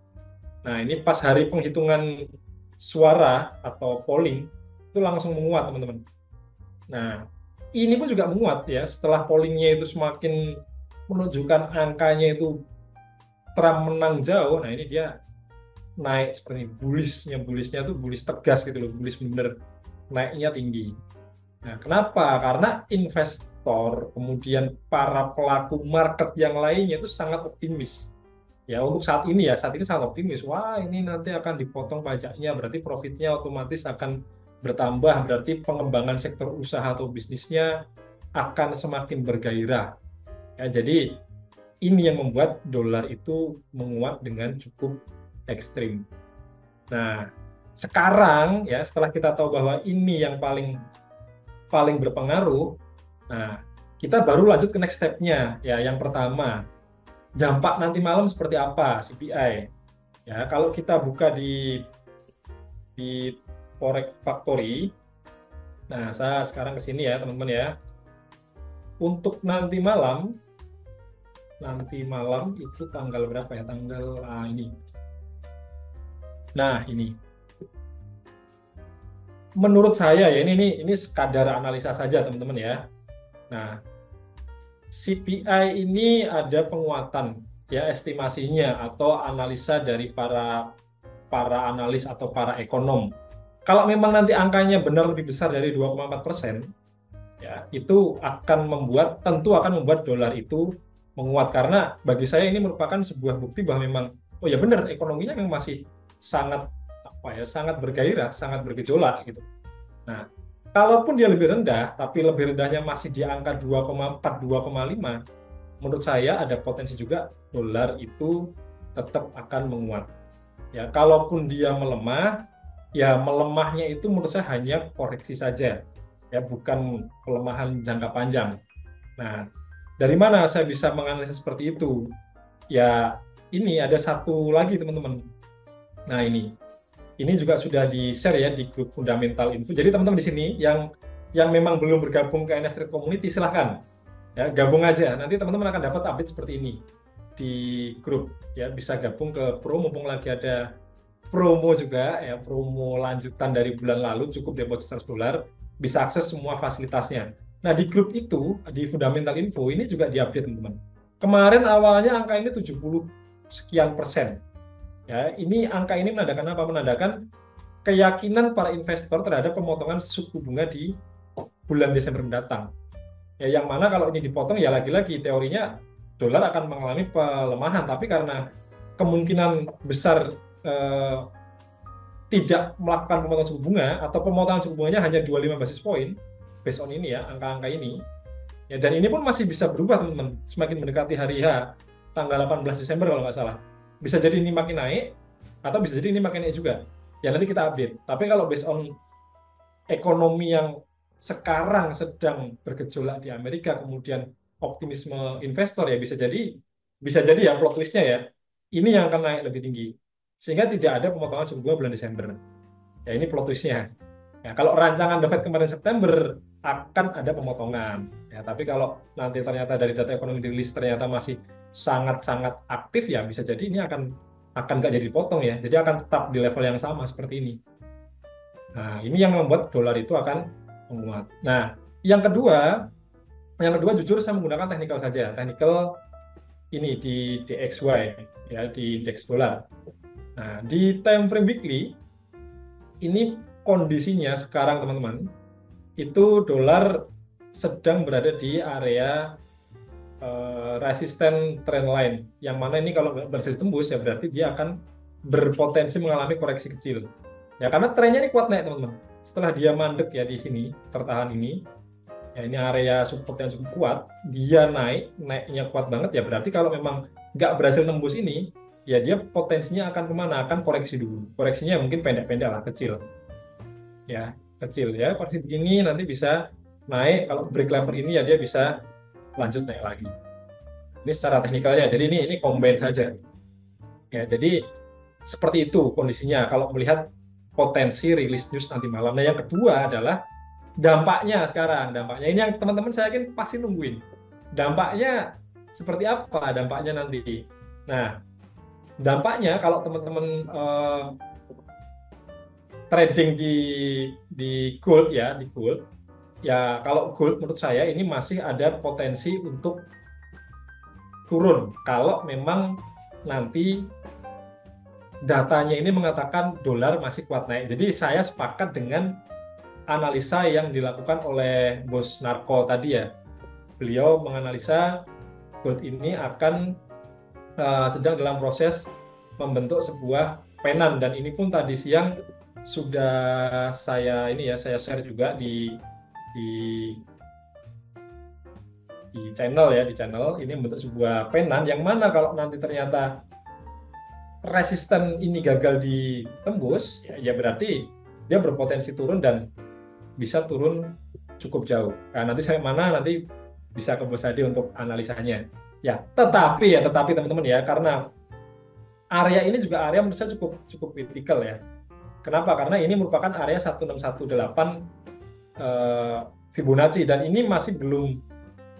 Nah, ini pas hari penghitungan suara atau polling itu langsung menguat, teman-teman. Nah, ini pun juga menguat ya, setelah pollingnya itu semakin menunjukkan angkanya itu Trump menang jauh. Nah, ini dia naik seperti bullishnya tuh bullish tegas gitu loh, bullish bener, naiknya tinggi. Nah, kenapa? Karena investor, kemudian para pelaku market yang lainnya itu sangat optimis. Ya, untuk saat ini sangat optimis. Wah, ini nanti akan dipotong pajaknya, berarti profitnya otomatis akan bertambah, berarti pengembangan sektor usaha atau bisnisnya akan semakin bergairah. Ya, jadi ini yang membuat dolar itu menguat dengan cukup ekstrim. Nah, sekarang ya setelah kita tahu bahwa ini yang paling berpengaruh, nah kita baru lanjut ke next step-nya. Ya, yang pertama, dampak nanti malam seperti apa CPI. Ya, kalau kita buka di Forex Factory. Nah, saya sekarang ke sini ya, teman-teman ya. Untuk nanti malam itu tanggal berapa ya? Tanggal ini. Nah, ini. Menurut saya ya, ini sekadar analisa saja, teman-teman ya. Nah, CPI ini ada penguatan ya, estimasinya atau analisa dari para analis atau para ekonom. Kalau memang nanti angkanya benar lebih besar dari 2,4%, ya itu tentu akan membuat dolar itu menguat, karena bagi saya ini merupakan sebuah bukti bahwa memang oh ya benar, ekonominya memang masih sangat bergairah, sangat bergejolak gitu. Nah, kalaupun dia lebih rendah, tapi lebih rendahnya masih di angka 2,4, 2,5, menurut saya ada potensi juga dolar itu tetap akan menguat. Ya, kalaupun dia melemah, ya melemahnya itu menurut saya hanya koreksi saja, ya bukan pelemahan jangka panjang. Nah, dari mana saya bisa menganalisis seperti itu? Ya, ini ada satu lagi teman-teman. Nah, ini juga sudah di-share ya di grup Fundamental Info. Jadi teman-teman di sini yang memang belum bergabung ke NS Trade Community, silahkan ya gabung aja. Nanti teman-teman akan dapat update seperti ini di grup ya. Bisa gabung ke Pro, mumpung lagi ada promo juga ya, promo lanjutan dari bulan lalu, cukup deposit $100, bisa akses semua fasilitasnya. Nah, di grup itu di Fundamental Info ini juga diupdate teman-teman. Kemarin awalnya angka ini 70 sekian persen. Ya, angka ini menandakan apa? Menandakan keyakinan para investor terhadap pemotongan suku bunga di bulan Desember mendatang. Ya, yang mana kalau ini dipotong ya lagi-lagi teorinya dolar akan mengalami pelemahan, tapi karena kemungkinan besar tidak melakukan pemotongan suku bunga atau pemotongan suku bunganya hanya 25 basis point based on ini ya, angka-angka ini. Ya, dan ini pun masih bisa berubah teman-teman. Semakin mendekati hari H tanggal 18 Desember kalau nggak salah. Bisa jadi ini makin naik atau bisa jadi ini makin naik juga. Ya nanti kita update. Tapi kalau based on ekonomi yang sekarang sedang bergejolak di Amerika, kemudian optimisme investor ya bisa jadi ya plot twistnya ya. Ini yang akan naik lebih tinggi. Sehingga tidak ada pemotongan suku bunga bulan Desember. Ya ini plot twistnya. Ya, kalau rancangan The Fed kemarin September akan ada pemotongan. Ya, tapi kalau nanti ternyata dari data ekonomi dirilis ternyata masih sangat-sangat aktif ya bisa jadi ini akan nggak jadi dipotong ya. Jadi akan tetap di level yang sama seperti ini. Nah, ini yang membuat dolar itu akan menguat. Nah, yang kedua jujur saya menggunakan teknikal saja. Teknikal ini di DXY ya, di indeks dolar. Nah, di time frame weekly ini kondisinya sekarang teman-teman itu dolar sedang berada di area resisten trend line, yang mana ini kalau nggak berhasil tembus ya berarti dia akan berpotensi mengalami koreksi kecil ya, karena trennya ini kuat naik teman-teman. Setelah dia mandek ya di sini tertahan ini ya, ini area support yang cukup kuat, dia naiknya kuat banget ya, berarti kalau memang nggak berhasil tembus ini ya dia potensinya akan kemana? Akan koreksi dulu. Koreksinya mungkin pendek-pendek lah, kecil ya, koreksi begini nanti bisa naik, kalau break level ini ya dia bisa lanjut naik lagi. Ini secara teknikalnya, jadi ini combine saja ya. Jadi seperti itu kondisinya kalau melihat potensi rilis news nanti malam. Nah, yang kedua adalah dampaknya sekarang. Dampaknya ini yang teman-teman saya yakin pasti nungguin. Dampaknya seperti apa dampaknya nanti? Nah, dampaknya kalau teman-teman trading di gold ya, ya kalau gold menurut saya ini masih ada potensi untuk turun kalau memang nanti datanya ini mengatakan dolar masih kuat naik. Jadi saya sepakat dengan analisa yang dilakukan oleh Bos Narko tadi ya. Beliau menganalisa gold ini akan sedang dalam proses membentuk sebuah penan, dan ini pun tadi siang sudah saya share juga di channel ya, di channel ini membentuk sebuah penan yang mana kalau nanti ternyata resisten ini gagal ditembus ya berarti dia berpotensi turun dan bisa turun cukup jauh. Nah, nanti bisa ke Bos Hadi untuk analisanya ya. Tetapi teman-teman ya, karena area ini juga area menurut saya cukup kritikal ya. Kenapa? Karena ini merupakan area 1618 Fibonacci, dan ini masih belum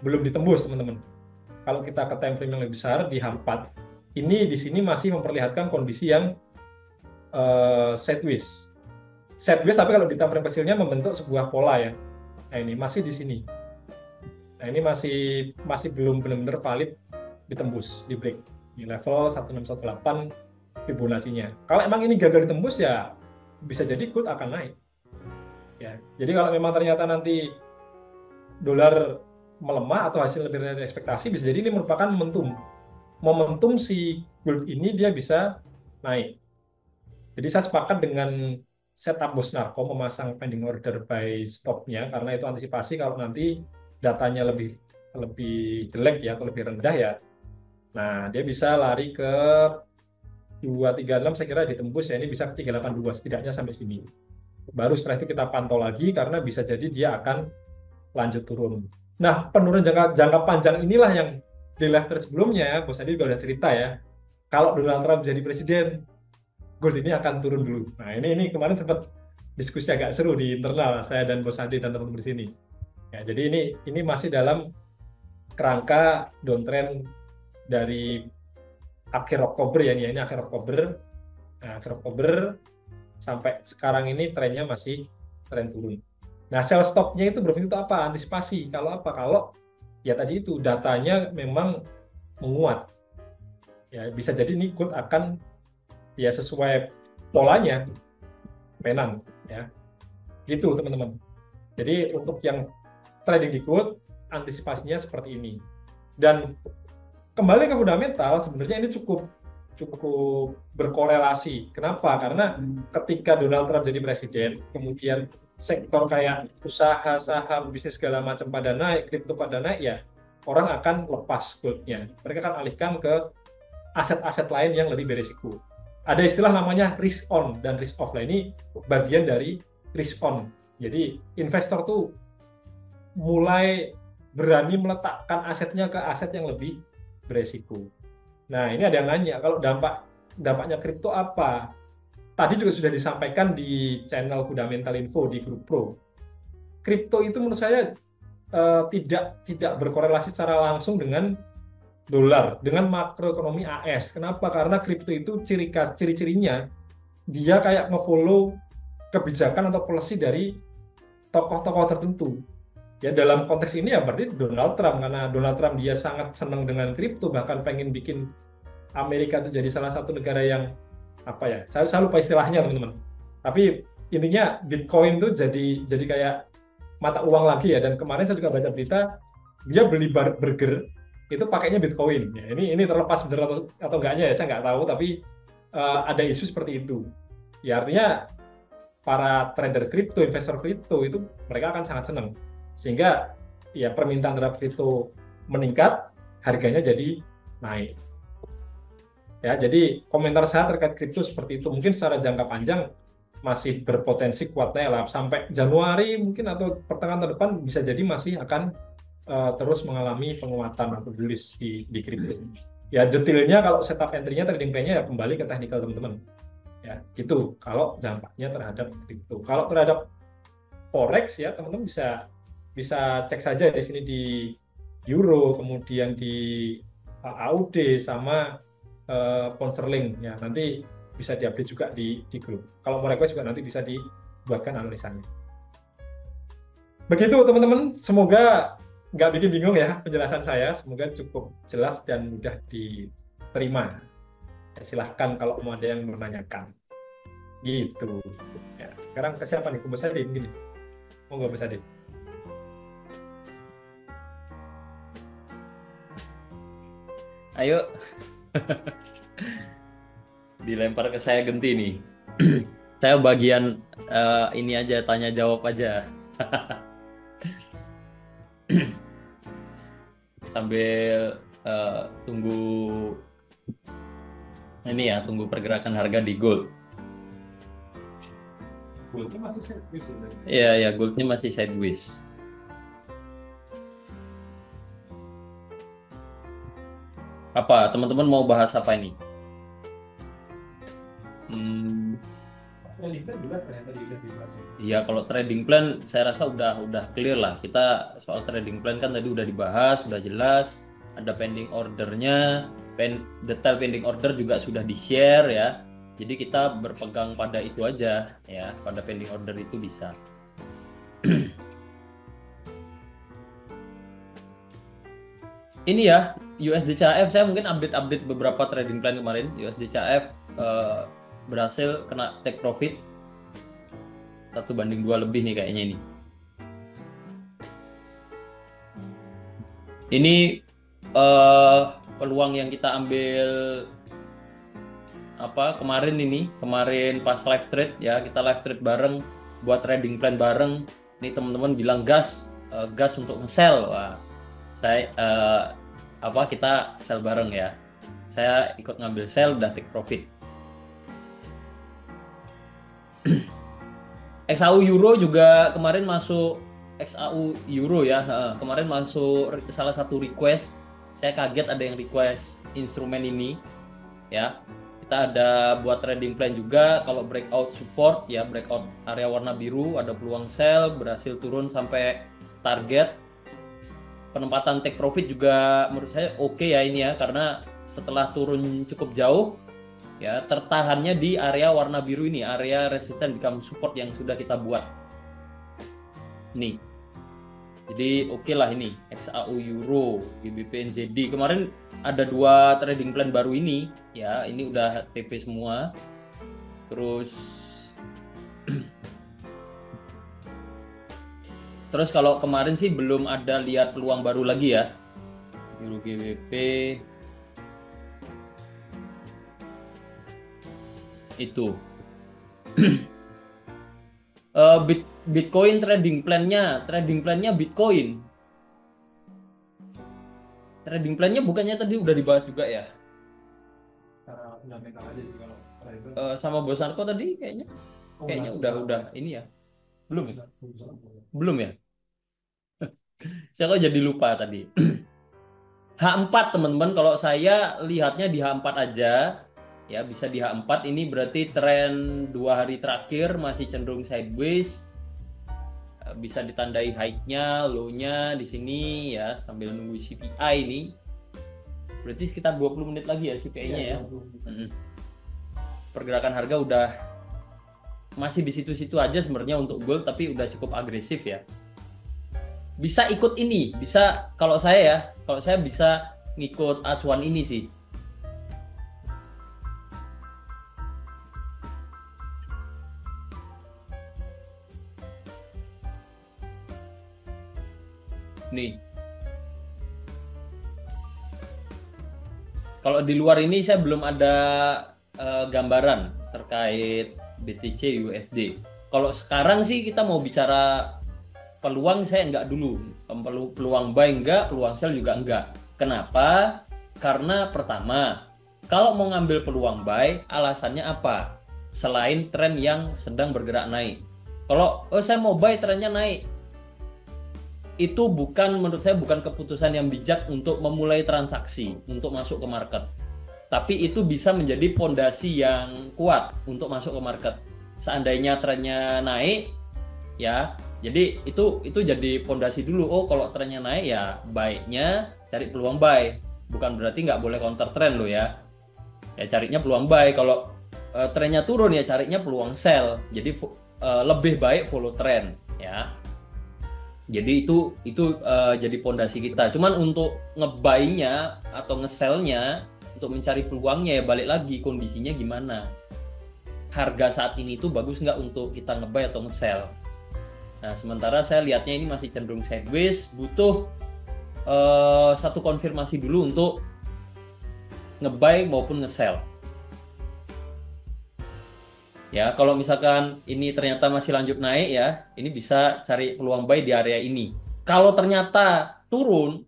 ditembus teman-teman. Kalau kita ke time frame yang lebih besar di H4, ini di sini masih memperlihatkan kondisi yang sideways, tapi kalau di time frame kecilnya membentuk sebuah pola ya. Nah, ini masih di sini. Nah, ini masih belum benar-benar valid ditembus di break di level 1618 Fibonacci-nya. Kalau emang ini gagal ditembus ya bisa jadi gold akan naik. Ya, jadi kalau memang ternyata nanti dolar melemah atau hasil lebih dari ekspektasi, bisa jadi ini merupakan momentum si gold ini dia bisa naik. Jadi saya sepakat dengan setup Bos Narko memasang pending order by stop-nya, karena itu antisipasi kalau nanti datanya lebih jelek ya atau lebih rendah ya. Nah, dia bisa lari ke 236 saya kira ditembus ya, ini bisa ke 382 setidaknya sampai sini. Baru setelah itu kita pantau lagi karena bisa jadi dia akan lanjut turun. Nah, penurunan jangka panjang inilah yang di live thread sebelumnya, Bos Adi juga udah cerita ya. Kalau Donald Trump jadi presiden, gold ini akan turun dulu. Nah, ini kemarin sempat diskusi agak seru di internal saya dan Bos Adi dan teman-teman di sini. Ya, jadi ini masih dalam kerangka downtrend dari akhir Oktober ya, ini akhir Oktober. Nah, akhir Oktober sampai sekarang ini trennya masih tren turun. Nah, sell stopnya itu berfungsi untuk apa? Antisipasi. Kalau apa? Kalau ya tadi itu datanya memang menguat. Ya, bisa jadi ini gold akan ya sesuai polanya menang ya. Gitu, teman-teman. Jadi untuk yang trading di gold, antisipasinya seperti ini. Dan kembali ke fundamental, sebenarnya ini cukup berkorelasi. Kenapa? Karena ketika Donald Trump jadi presiden, kemudian sektor kayak usaha, saham, bisnis segala macam pada naik, kripto pada naik, ya orang akan lepas goldnya. Mereka akan alihkan ke aset-aset lain yang lebih beresiko. Ada istilah namanya risk on dan risk off. Nah, ini bagian dari risk on. Jadi investor tuh mulai berani meletakkan asetnya ke aset yang lebih beresiko. Nah, ini ada yang nanya, kalau dampaknya kripto apa? Tadi juga sudah disampaikan di channel Fundamental Info di Grup Pro. Kripto itu menurut saya tidak berkorelasi secara langsung dengan dolar, dengan makroekonomi AS. Kenapa? Karena kripto itu ciri-cirinya dia kayak nge-follow kebijakan atau policy dari tokoh-tokoh tertentu. Ya, dalam konteks ini ya berarti Donald Trump, karena Donald Trump dia sangat senang dengan kripto, bahkan pengen bikin Amerika itu jadi salah satu negara yang apa ya, saya lupa istilahnya teman-teman, tapi intinya Bitcoin itu jadi kayak mata uang lagi ya. Dan kemarin saya juga baca berita dia beli burger itu pakainya Bitcoin ya. Ini terlepas benar atau enggaknya ya saya nggak tahu, tapi ada isu seperti itu ya. Artinya para trader kripto, investor kripto itu mereka akan sangat senang, sehingga ya permintaan terhadap kripto meningkat, harganya jadi naik. Ya, jadi komentar saya terkait kripto seperti itu. Mungkin secara jangka panjang masih berpotensi kuat naik lah. Sampai Januari mungkin atau pertengahan tahun depan bisa jadi masih akan terus mengalami penguatan atau bullish di kripto. Ya, detailnya kalau setup entry-nya, trading plan-nya ya kembali ke technical teman-teman. Ya, gitu kalau dampaknya terhadap kripto. Kalau terhadap forex ya teman-teman bisa cek saja di sini di Euro, kemudian di AUD sama pound sterling ya, nanti bisa diupdate juga di grup. Kalau mau request juga nanti bisa dibuatkan analisanya. Begitu teman-teman, semoga nggak bikin bingung ya penjelasan saya, semoga cukup jelas dan mudah diterima. Ya, silahkan kalau mau ada yang menanyakan. Gitu. Ya, sekarang ke siapa nih? Ke Bos Adi mungkin. Monggo Bos Adi. Ayo. Dilempar ke saya Genti nih. Saya bagian ini aja, tanya jawab aja. Sambil tunggu ini ya, tunggu pergerakan harga di gold. Goldnya masih sideways ya? Iya, ya, goldnya masih sideways. Apa teman-teman mau bahas apa ini? Trading plan juga ternyata dibahas. Iya, kalau trading plan saya rasa udah clear lah. Kita soal trading plan kan tadi udah dibahas, udah jelas. Ada pending ordernya, detail pending order juga sudah di-share ya. Jadi kita berpegang pada itu aja ya, pada pending order itu bisa. Ini ya, USD CHF saya mungkin update beberapa trading plan kemarin. USD CHF berhasil kena take profit 1/2 lebih nih kayaknya ini. Ini peluang yang kita ambil kemarin pas live trade ya, kita live trade bareng, buat trading plan bareng. Ini teman-teman bilang gas untuk nge-sell. Wah, saya kita sell bareng ya. Saya ikut ngambil sell, udah take profit. XAU Euro juga kemarin masuk, XAU Euro ya, kemarin masuk salah satu request. Saya kaget ada yang request instrumen ini ya. Kita ada buat trading plan juga. Kalau breakout support ya, breakout area warna biru, ada peluang sell, berhasil turun sampai target. Penempatan take profit juga menurut saya oke ya ini ya, karena setelah turun cukup jauh ya, tertahannya di area warna biru ini, area resisten become support yang sudah kita buat nih. Jadi oke lah ini XAU Euro, GBP NZD. Kemarin ada 2 trading plan baru ini ya, ini udah TP semua. Terus kalau kemarin sih belum ada lihat peluang baru lagi ya. Euro GBP itu. Bitcoin trading plannya Bitcoin. Trading plannya bukannya tadi udah dibahas juga ya? Cara fundamental aja sih kalau itu. Sama Bos Narko tadi kayaknya udah ini ya. Belum ya? Belum ya? Saya kok jadi lupa tadi. H4 teman-teman, kalau saya lihatnya di H4 aja ya, bisa di H4. Ini berarti tren 2 hari terakhir masih cenderung sideways. Bisa ditandai high-nya, low-nya di sini ya, sambil nunggu CPI ini. Berarti sekitar 20 menit lagi ya CPI-nya ya. Pergerakan harga udah masih di situ-situ aja sebenarnya untuk gold, tapi udah cukup agresif ya. Bisa ikut ini, bisa kalau saya bisa ngikut acuan ini sih. Nih. Kalau di luar ini saya belum ada gambaran terkait BTC USD. Kalau sekarang sih kita mau bicara peluang, saya enggak dulu. Peluang buy enggak, peluang sell juga enggak. Kenapa? Karena pertama, kalau mau ngambil peluang buy, alasannya apa? Selain tren yang sedang bergerak naik. Kalau saya mau buy trennya naik, itu menurut saya bukan keputusan yang bijak untuk memulai transaksi, untuk masuk ke market. Tapi itu bisa menjadi fondasi yang kuat untuk masuk ke market. Seandainya trennya naik, ya, jadi itu jadi fondasi dulu. Oh, kalau trennya naik ya baiknya cari peluang buy. Bukan berarti nggak boleh counter trend loh ya. Ya carinya peluang buy. Kalau trennya turun ya carinya peluang sell. Jadi lebih baik follow trend ya. Jadi itu jadi fondasi kita. Cuman untuk nge-buy-nya atau nge-sell-nya, untuk mencari peluangnya ya balik lagi kondisinya gimana. Harga saat ini tuh bagus nggak untuk kita nge-buy atau nge-sell. Nah, sementara saya lihatnya ini masih cenderung sideways, butuh satu konfirmasi dulu untuk nge-buy maupun nge-sell. Ya, kalau misalkan ini ternyata masih lanjut naik ya, ini bisa cari peluang buy di area ini. Kalau ternyata turun,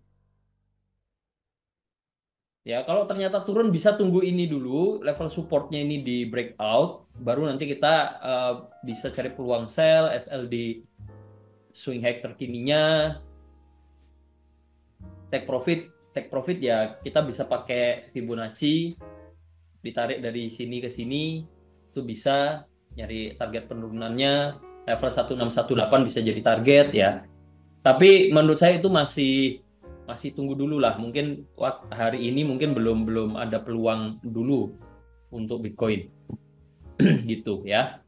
ya kalau ternyata turun bisa tunggu ini dulu, level supportnya ini di breakout, baru nanti kita bisa cari peluang sell, SL di swing high terkininya. Take profit ya kita bisa pakai Fibonacci, ditarik dari sini ke sini. Itu bisa nyari target penurunannya, level 1618 bisa jadi target ya. Tapi menurut saya itu masih tunggu dulu lah. Mungkin hari ini mungkin belum ada peluang dulu untuk Bitcoin. Gitu ya.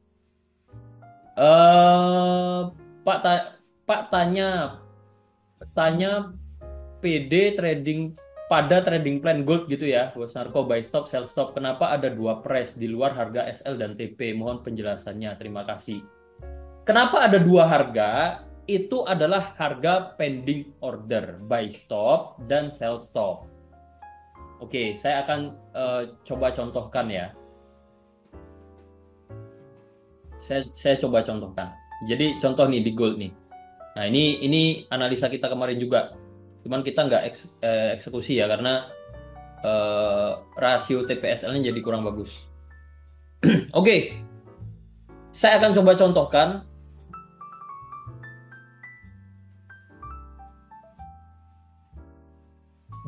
Pak tanya PD pada trading plan gold gitu ya, Bos Narko, buy stop, sell stop. Kenapa ada 2 price di luar harga SL dan TP? Mohon penjelasannya. Terima kasih. Kenapa ada 2 harga? Itu adalah harga pending order, buy stop dan sell stop. Oke, saya akan coba contohkan ya. Saya coba contohkan. Jadi contoh nih di gold nih. Nah, ini analisa kita kemarin juga. Cuman kita nggak eksekusi ya, karena rasio TPSL-nya jadi kurang bagus. Oke. Saya akan coba contohkan.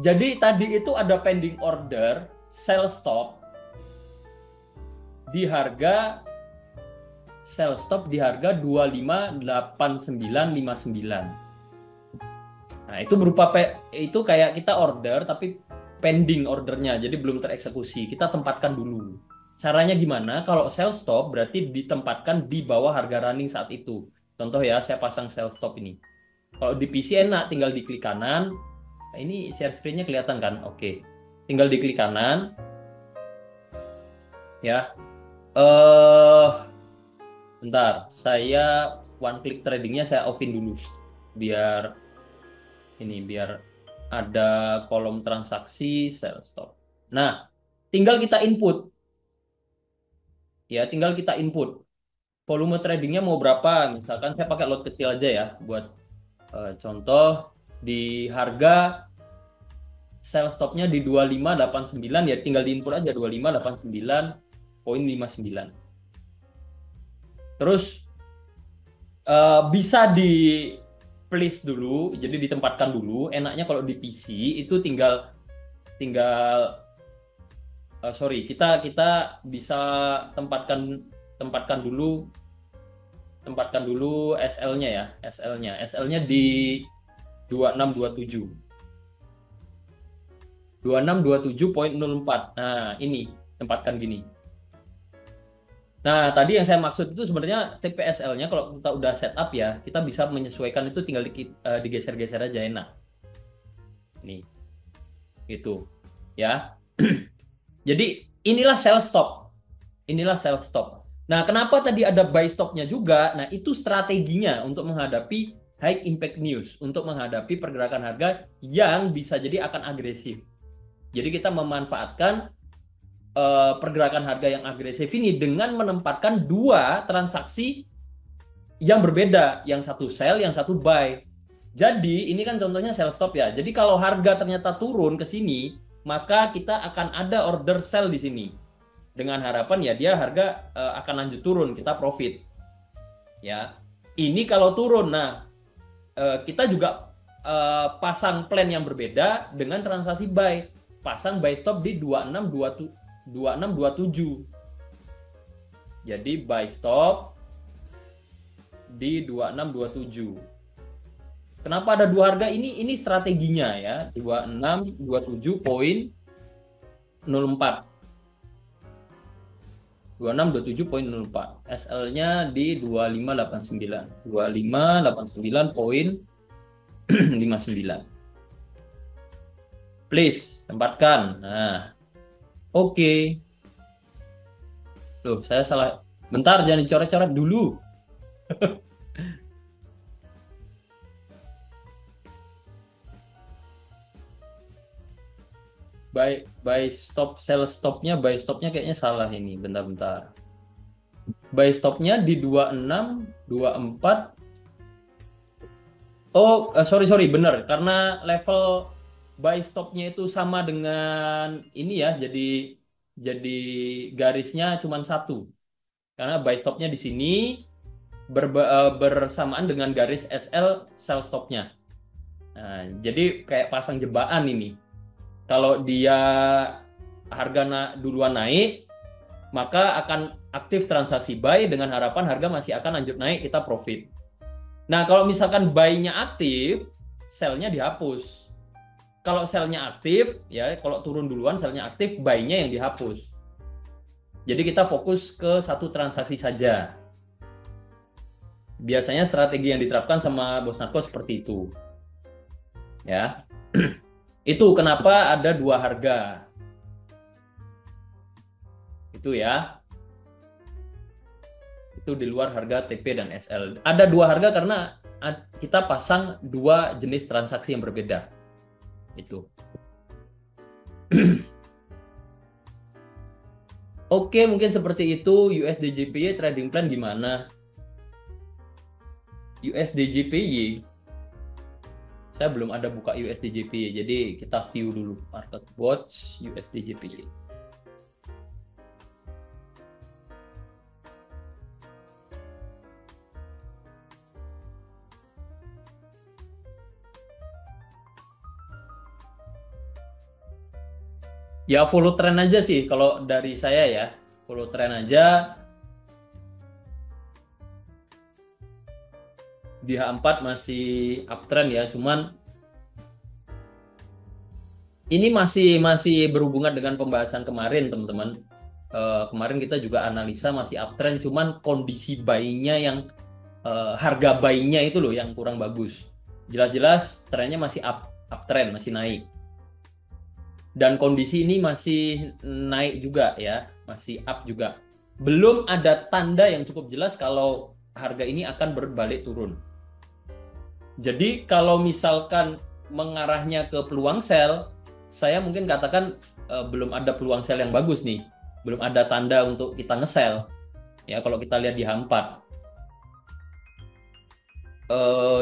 Jadi tadi itu ada pending order, sell stop di harga 258959. Nah, itu berupa itu kayak kita order tapi pending ordernya, jadi belum tereksekusi. Kita tempatkan dulu. Caranya gimana? Kalau sell stop berarti ditempatkan di bawah harga running saat itu. Contoh ya, saya pasang sell stop ini. Kalau di PC enak, tinggal diklik kanan. Nah, ini share screen-nya kelihatan kan? Oke. Tinggal diklik kanan. Ya. Bentar, saya one click tradingnya saya offin dulu. Biar ada kolom transaksi sell stop. Nah, tinggal kita input. Ya, tinggal kita input. Volume tradingnya mau berapa? Misalkan saya pakai lot kecil aja ya buat contoh di harga sell stopnya di 2589 ya, tinggal diinput aja 2589.59. Terus bisa di place dulu, jadi ditempatkan dulu. Enaknya kalau di PC itu tinggal kita bisa tempatkan dulu SL-nya ya, SL-nya di 2627.04. Nah, ini tempatkan gini. Nah, tadi yang saya maksud itu sebenarnya TPSL-nya kalau kita udah setup ya, kita bisa menyesuaikan itu, tinggal digeser-geser aja, enak. Nih. Gitu. Ya. Jadi inilah sell stop. Nah, kenapa tadi ada buy stop-nya juga? Nah, itu strateginya untuk menghadapi high impact news, untuk menghadapi pergerakan harga yang bisa jadi akan agresif. Jadi kita memanfaatkan pergerakan harga yang agresif ini dengan menempatkan dua transaksi yang berbeda, yang satu sell, yang satu buy. Jadi ini kan contohnya sell stop ya. Jadi kalau harga ternyata turun ke sini, maka kita akan ada order sell di sini. Dengan harapan ya dia harga akan lanjut turun, kita profit. Ya. Ini kalau turun. Nah, kita juga pasang plan yang berbeda dengan transaksi buy. Pasang buy stop di 2627. Jadi buy stop di 2627. Kenapa ada dua harga ini? Ini strateginya ya, 2627.04. 2627.04. SL-nya di 2589. 2589.59. Please tempatkan. Nah, oke. Loh, saya salah. Bentar, jangan dicoret-coret dulu. Buy stop, sell stopnya, buy stopnya kayaknya salah ini. Bentar. Buy stopnya di 2624. Oh, sorry, bener. Karena level buy stopnya itu sama dengan ini ya. Jadi garisnya cuma satu. Karena buy stopnya di sini bersamaan dengan garis SL sell stopnya. Nah, jadi kayak pasang jebakan ini. Kalau dia harga duluan naik, maka akan aktif transaksi buy dengan harapan harga masih akan lanjut naik, kita profit. Nah, kalau misalkan buy-nya aktif, sell-nya dihapus. Kalau sell-nya aktif, ya kalau turun duluan sell-nya aktif, buy-nya yang dihapus. Jadi kita fokus ke satu transaksi saja. Biasanya strategi yang diterapkan sama Bos Narko seperti itu. Ya. Itu kenapa ada dua harga. Itu ya. Itu di luar harga TP dan SL. Ada dua harga karena kita pasang dua jenis transaksi yang berbeda. Itu. Oke, mungkin seperti itu. USD/JPY trading plan gimana? USD/JPY saya belum ada buka USD/JPY, jadi kita view dulu market watch USD/JPY. Ya follow trend aja sih kalau dari saya ya. Follow trend aja. Di H4 masih uptrend ya, cuman ini masih masih berhubungan dengan pembahasan kemarin, teman-teman. Kemarin kita juga analisa masih uptrend, cuman kondisi buy-nya yang harga buy-nya itu loh yang kurang bagus. Jelas-jelas trennya masih uptrend, masih naik. Dan kondisi ini masih naik juga ya, masih up juga. Belum ada tanda yang cukup jelas kalau harga ini akan berbalik turun. Jadi kalau misalkan mengarahnya ke peluang sell, saya mungkin katakan belum ada peluang sell yang bagus nih. Belum ada tanda untuk kita nge-sell. Ya, kalau kita lihat di H4.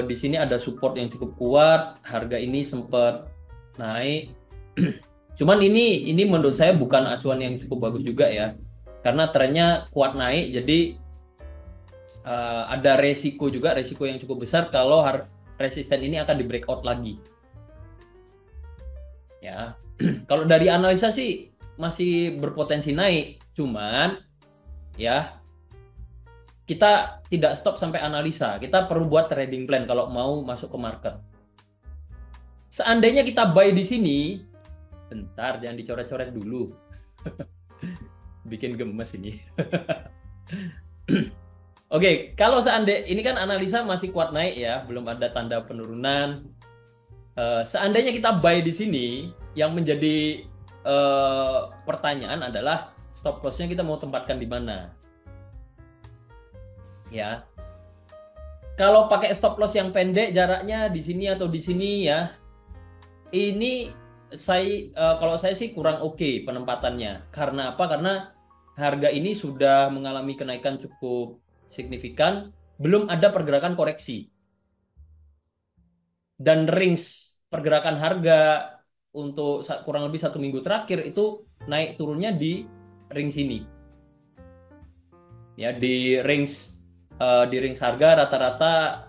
Di sini ada support yang cukup kuat, harga ini sempat naik. Cuman ini menurut saya bukan acuan yang cukup bagus juga ya. Karena trennya kuat naik, jadi ada resiko yang cukup besar kalau resisten ini akan di breakout lagi. Ya, kalau dari analisa sih masih berpotensi naik, cuman ya kita tidak stop sampai analisa. Kita perlu buat trading plan kalau mau masuk ke market. Seandainya kita buy di sini, bentar jangan dicoret-coret dulu. Bikin gemes ini. Oke, kalau seandainya ini kan analisa masih kuat naik ya, belum ada tanda penurunan. Seandainya kita buy di sini, yang menjadi pertanyaan adalah stop loss-nya kita mau tempatkan di mana? Ya, kalau pakai stop loss yang pendek jaraknya di sini atau di sini ya, ini kalau saya sih kurang oke penempatannya. Karena apa? Karena harga ini sudah mengalami kenaikan cukup signifikan, belum ada pergerakan koreksi. Dan range pergerakan harga untuk kurang lebih 1 minggu terakhir itu naik turunnya di range sini. Ya, di range harga rata-rata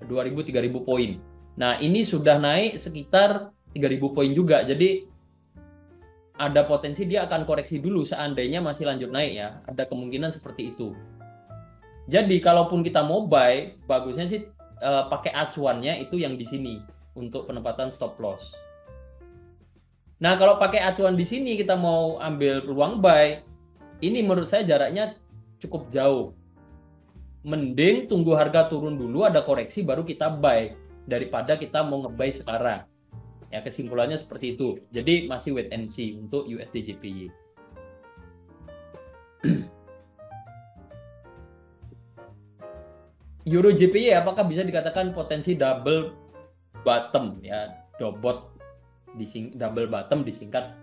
2.000-3.000 poin. Nah, ini sudah naik sekitar 3.000 poin juga. Jadi ada potensi dia akan koreksi dulu seandainya masih lanjut naik ya. Ada kemungkinan seperti itu. Jadi kalaupun kita mau buy, bagusnya sih pakai acuannya itu yang di sini untuk penempatan stop loss. Nah, kalau pakai acuan di sini kita mau ambil peluang buy, ini menurut saya jaraknya cukup jauh. Mending tunggu harga turun dulu, ada koreksi baru kita buy daripada kita mau nge-buy sekarang. Ya, kesimpulannya seperti itu. Jadi masih wait and see untuk USD JPY. Euro JPY apakah bisa dikatakan potensi double bottom ya, double bottom disingkat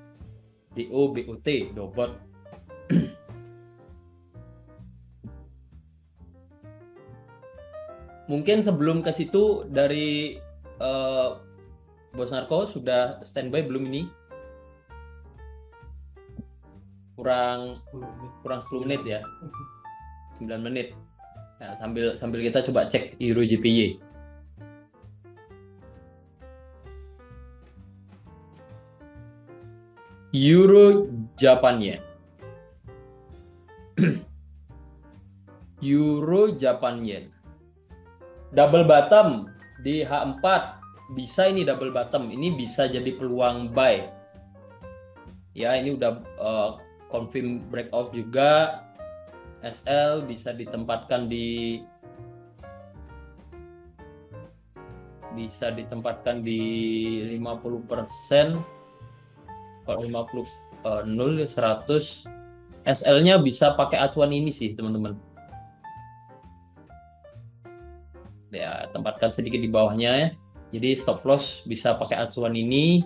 DOBOT, dobot. Mungkin sebelum ke situ dari Bos Narko sudah standby belum ini? Kurang 10 menit ya. 9 menit. Nah, sambil kita coba cek Euro JPY. Euro Japan Yen. Euro Japan Yen. Double bottom di H4 bisa ini double bottom. Ini bisa jadi peluang buy. Ya, ini udah confirm breakout juga. SL bisa ditempatkan di 50%. Kalau 50 0 100 SL-nya bisa pakai acuan ini sih, teman-teman. Ya, tempatkan sedikit di bawahnya ya. Jadi stop loss bisa pakai acuan ini.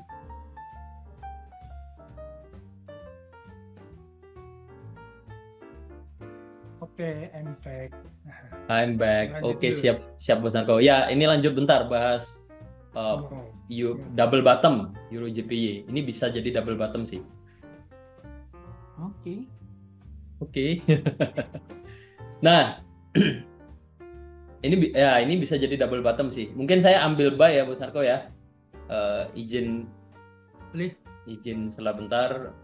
Oke, I'm back. I'm back. Lanjut Oke, dulu. siap Bos Narko. Ya, ini lanjut bentar bahas double bottom Euro JPY. Ini bisa jadi double bottom sih. Oke. Nah, ini bisa jadi double bottom sih. Mungkin saya ambil buy ya Bos Narko ya. Izin Boleh. izin sebentar.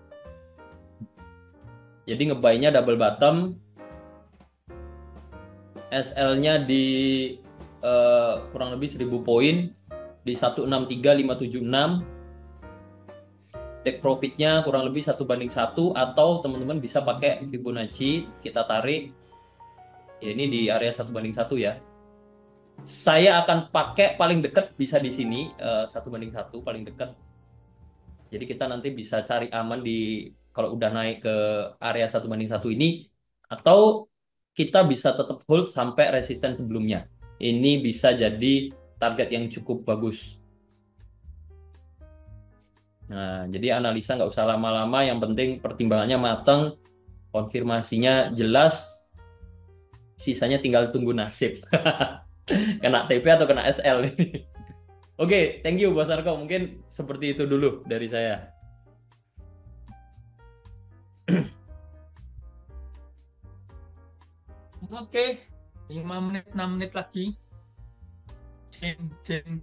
Jadi ngebuy-nya double bottom, SL-nya di kurang lebih 1000 poin di 163576. Take profitnya kurang lebih 1:1, atau teman-teman bisa pakai Fibonacci, kita tarik ya, ini di area 1:1 ya. Saya akan pakai paling dekat bisa di sini, 1:1 paling dekat. Jadi kita nanti bisa cari aman di kalau udah naik ke area 1:1 ini, atau kita bisa tetap hold sampai resisten sebelumnya. Ini bisa jadi target yang cukup bagus. Nah, jadi analisa nggak usah lama-lama, yang penting pertimbangannya matang, konfirmasinya jelas, sisanya tinggal tunggu nasib. Kena TP atau kena SL. Oke, thank you Bos Arko. Mungkin seperti itu dulu dari saya. Oke, 5 menit, 6 menit lagi. Jeng.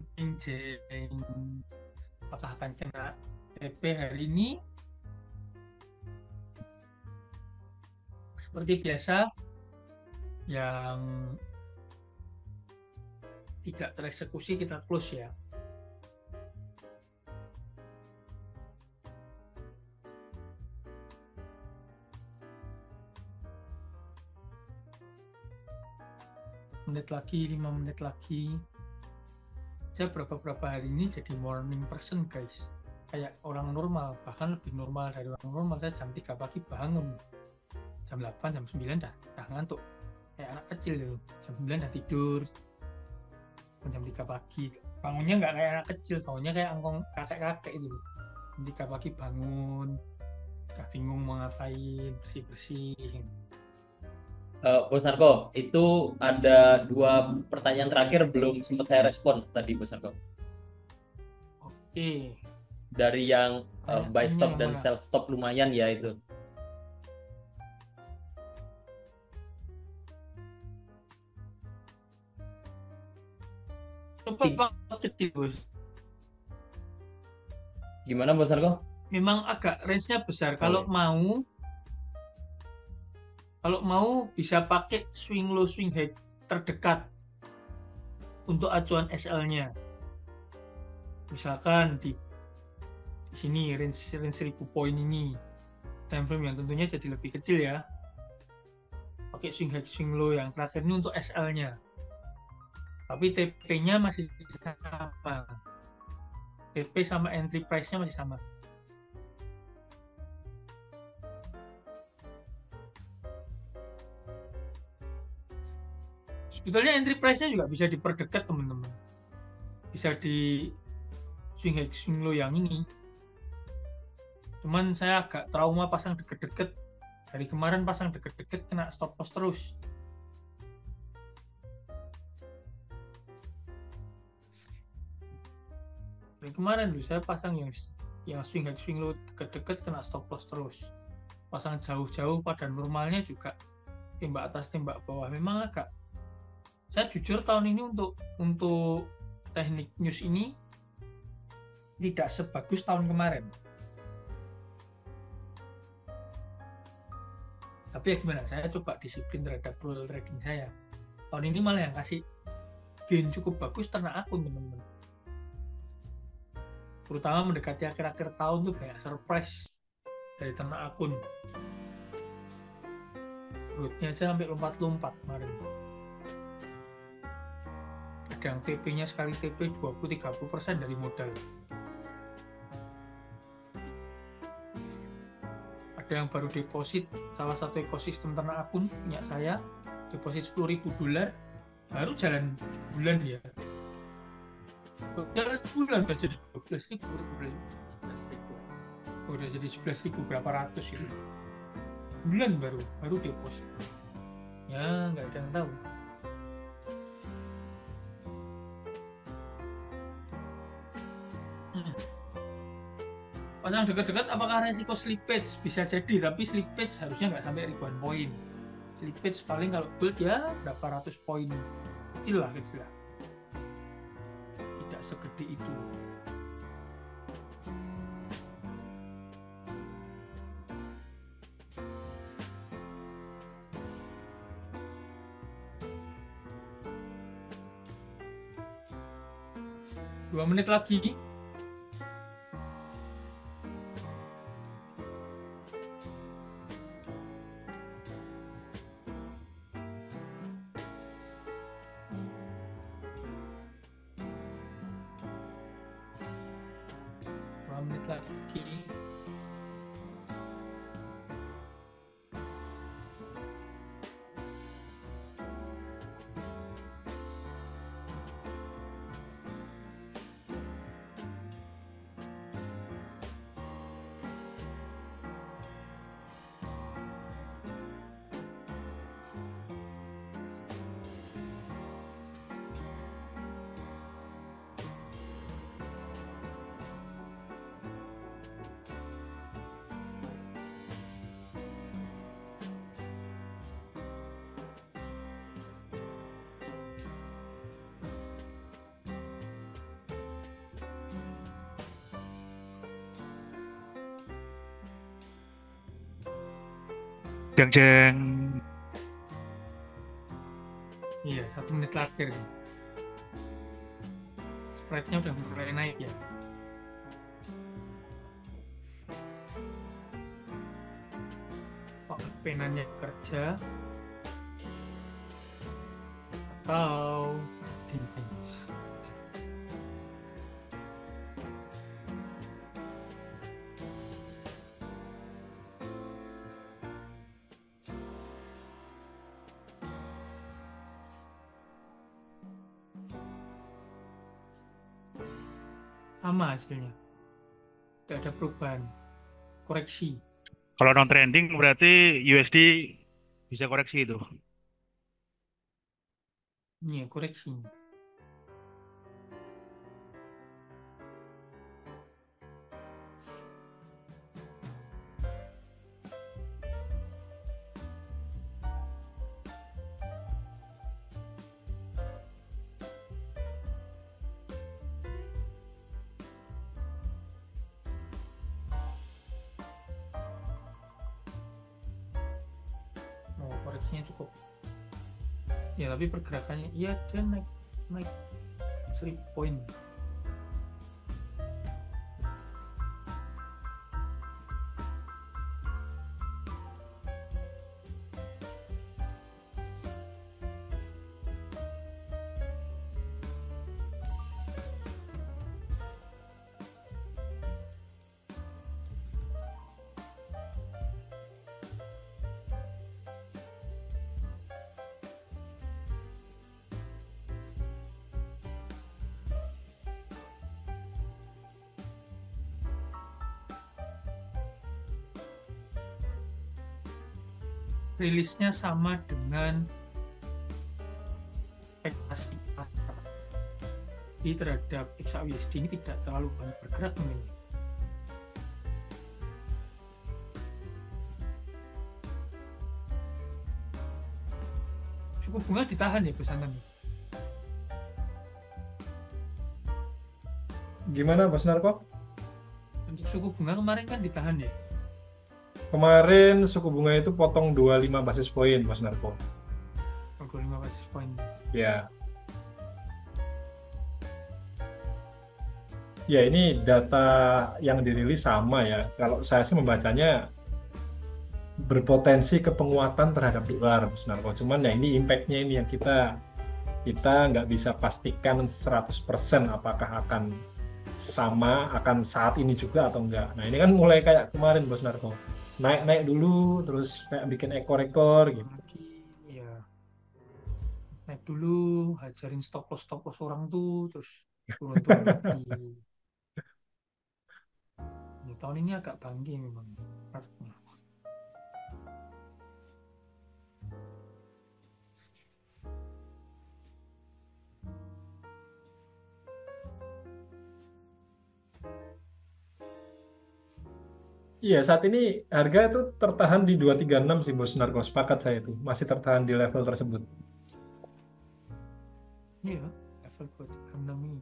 Apakah akan kena TP hari ini? Seperti biasa, yang tidak tereksekusi kita close ya. Menit lagi, 5 menit lagi. Saya berapa hari ini jadi morning person guys, kayak orang normal, bahkan lebih normal dari orang normal. Saya jam 3 pagi bangun, jam 8, jam 9 dah ngantuk kayak anak kecil gitu. Jam 9 dah tidur, jam 3 pagi bangunnya nggak kayak anak kecil, bangunnya kayak angkong kakek-kakek itu. Jam 3 pagi bangun, udah bingung mau ngapain, bersih-bersih. Bos Narko, itu ada 2 pertanyaan terakhir belum sempat saya respon tadi Bos Narko. Oke. Dari yang buy stop dan mana? sell stop lumayan ya itu. Coba banget kecil bos. Gimana Bos Narko? Memang agak range-nya besar. Oh, Kalau mau bisa pakai swing low swing high terdekat untuk acuan SL-nya. Misalkan di sini range 1000 poin ini, time frame yang tentunya jadi lebih kecil ya. Pakai swing high swing low yang terakhir ini untuk SL-nya. Tapi TP-nya masih sama. TP sama entry price-nya masih sama. Sebetulnya entry price-nya juga bisa diperdekat teman-teman. Bisa di swing high swing low yang ini. Cuman saya agak trauma pasang deket-deket. Dari kemarin pasang deket-deket kena stop loss terus. Dari kemarin dulu saya pasang yang swing high swing low deket-deket kena stop loss terus. Pasang jauh-jauh pada normalnya juga tembak atas tembak bawah. Memang agak, saya jujur tahun ini untuk teknik news ini tidak sebagus tahun kemarin. Tapi ya gimana, saya coba disiplin terhadap rule trading saya. Tahun ini malah yang kasih gain cukup bagus ternak akun teman-teman. Terutama mendekati akhir-akhir tahun tuh banyak surprise dari ternak akun. Rootnya aja sampai lompat-lompat kemarin. Ada yang TP-nya sekali TP 20-30% dari modal. Ada yang baru deposit, salah satu ekosistem ternak akun punya saya, deposit $10.000, baru jalan bulan ya. Jalan sebulan udah jadi 12.000, udah jadi 11.000 berapa ratus itu. Bulan baru deposit. Ya nggak ada yang tahu. Pasang dekat-dekat apakah resiko slippage? Bisa jadi, tapi slippage harusnya nggak sampai ribuan poin. Slippage paling kalau build ya berapa ratus poin, kecil lah. Tidak segede itu. 2 menit lagi. Dua menit lagi. Jeng jeng. Iya, 1 menit terakhir. Spread-nya udah mulai naik ya. Apakah penanya kerja atau dinding? Sama hasilnya, tidak ada perubahan, koreksi. Kalau non trending berarti USD bisa koreksi itu. Ini ya koreksi. Oh, koreksinya cukup. Ya, tapi pergerakannya, iya dia naik naik 3 poin. Rilisnya sama dengan ekspektasi pasar. Jadi terhadap XAUSD ini tidak terlalu banyak bergerak mungkin. Suku bunga ditahan ya, Bos Anton? Gimana, Bos Narko? Untuk suku bunga kemarin kan ditahan ya. Kemarin suku bunga itu potong 25 basis poin, Bos Narko. 25 basis point. Ya. Ya, ini data yang dirilis sama ya. Kalau saya sih membacanya berpotensi ke penguatan terhadap dolar, Bos Narko. Cuman ya ini impact-nya ini yang kita nggak bisa pastikan 100% apakah akan sama, akan saat ini juga atau enggak. Nah, ini kan mulai kayak kemarin, Bos Narko. Naik-naik dulu, terus kayak bikin ekor-ekor gitu. Lagi ya naik dulu, hajarin stop loss orang tuh, terus turun-turun lagi. Ini tahun ini agak bangkit memang. Artnya. Iya, saat ini harga itu tertahan di 236 sih, Bos Narko. Sepakat saya itu. Masih tertahan di level tersebut. Iya, level 236 ini.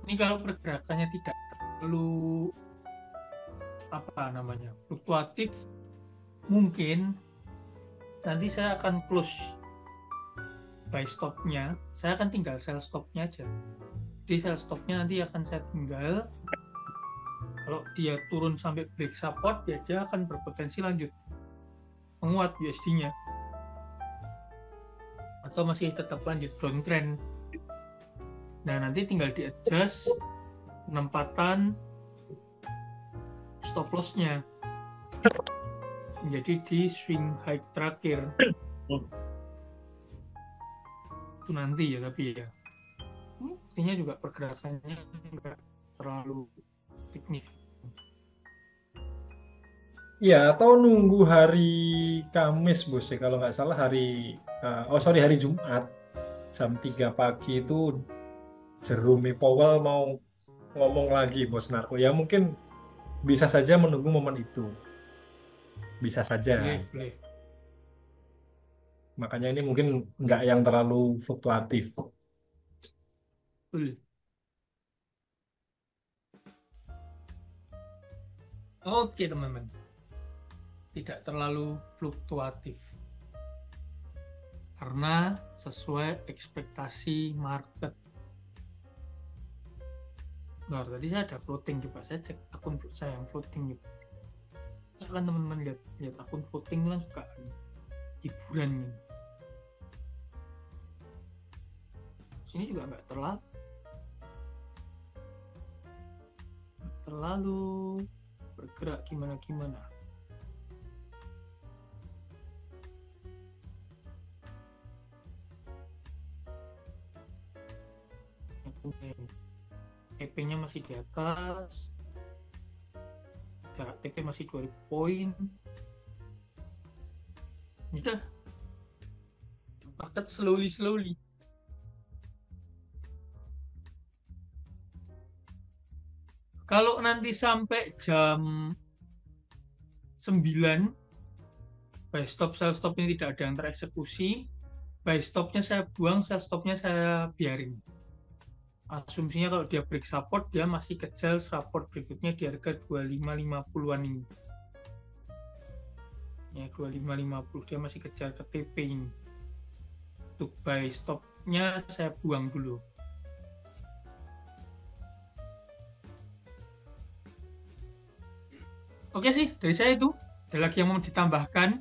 Ini kalau pergerakannya tidak terlalu fluktuatif, mungkin nanti saya akan close buy stopnya. Saya akan tinggal sell stopnya aja. Jadi sell stopnya nanti akan saya tinggal. Kalau dia turun sampai break support, ya dia akan berpotensi lanjut menguat USD-nya. Atau masih tetap lanjut downtrend. Nah, nanti tinggal di-adjust penempatan stop loss-nya. Menjadi di swing high terakhir. Itu nanti ya, tapi ya. Artinya juga pergerakannya enggak terlalu signifikan. Ya, atau nunggu hari Kamis, Bos, ya. Kalau nggak salah hari Jumat jam 3 pagi itu Jerome Powell mau ngomong lagi, Bos Narko. Ya mungkin bisa saja menunggu momen itu. Bisa saja. Boleh. Makanya ini mungkin nggak yang terlalu fluktuatif. Betul. Oke, teman-teman. Tidak terlalu fluktuatif. Karena sesuai ekspektasi market. Nah, tadi saya ada floating juga. Saya cek akun saya yang floating gitu. Kan teman-teman lihat akun floating kan suka hiburan gitu. Sini juga nggak terlalu bergerak gimana. TP-nya masih di atas, jarak TP masih 2000 poin. Udah, market slowly. Kalau nanti sampai jam 9 buy stop, sell stop ini tidak ada yang tereksekusi, buy stopnya saya buang, sell stopnya saya biarin. Asumsinya kalau dia break support, dia masih kejar support berikutnya di harga 2550-an ini. Ya, 2550 dia masih kejar ke TP ini. Untuk buy stopnya saya buang dulu. Oke sih, dari saya itu. Ada lagi yang mau ditambahkan?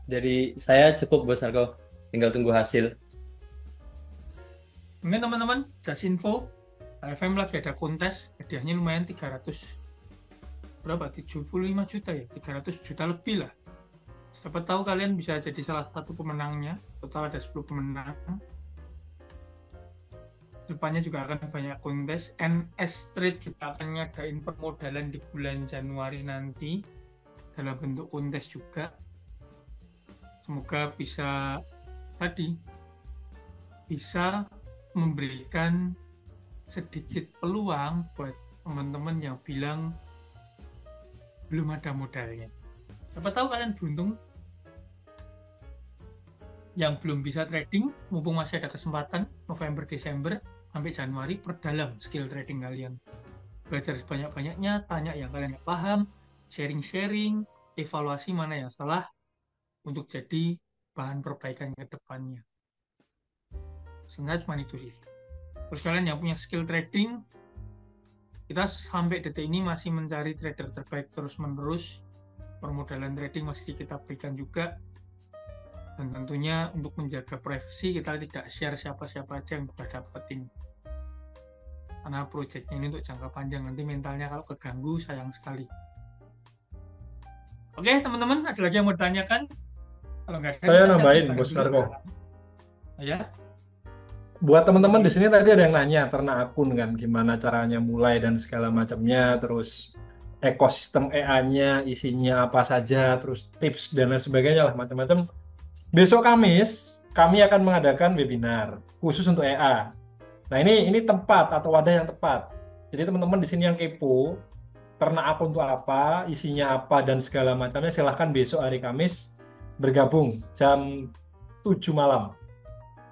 Dari saya cukup, Bos Narko. Tinggal tunggu hasil. Mungkin teman-teman, just info, AFM lagi ada kontes, hadiahnya lumayan 75 juta ya, 300 juta lebih lah. Siapa tahu kalian bisa jadi salah satu pemenangnya, total ada 10 pemenang. Depannya juga akan banyak kontes. NS Trade juga akan ngadain permodalan di bulan Januari nanti dalam bentuk kontes juga. Semoga bisa memberikan sedikit peluang buat teman-teman yang bilang belum ada modalnya. Siapa tahu kalian beruntung. Yang belum bisa trading, mumpung masih ada kesempatan November, Desember, sampai Januari, perdalam skill trading kalian. Belajar sebanyak-banyaknya, tanya yang kalian nggak paham, sharing-sharing, evaluasi mana yang salah, untuk jadi bahan perbaikan ke depannya. Sebenarnya cuma itu sih. Terus kalian yang punya skill trading, kita sampai detik ini masih mencari trader terbaik terus-menerus. Permodalan trading masih kita berikan juga. Dan tentunya untuk menjaga privasi, kita tidak share siapa-siapa aja yang udah dapetin. Karena proyeknya ini untuk jangka panjang, nanti mentalnya kalau keganggu sayang sekali. Oke teman-teman, ada lagi yang mau ditanyakan? Kalau nggak ada, Saya kita nambahin, siapin Bos dulu. Narko. Ya, Buat teman-teman di sini tadi ada yang nanya ternak akun kan, gimana caranya mulai dan segala macamnya, terus ekosistem EA-nya isinya apa saja, terus tips dan lain sebagainya lah, macam-macam. Besok Kamis kami akan mengadakan webinar khusus untuk EA. Nah, ini tempat atau wadah yang tepat. Jadi teman-teman di sini yang kepo ternak akun itu apa, isinya apa dan segala macamnya, silahkan besok hari Kamis bergabung jam 7 malam.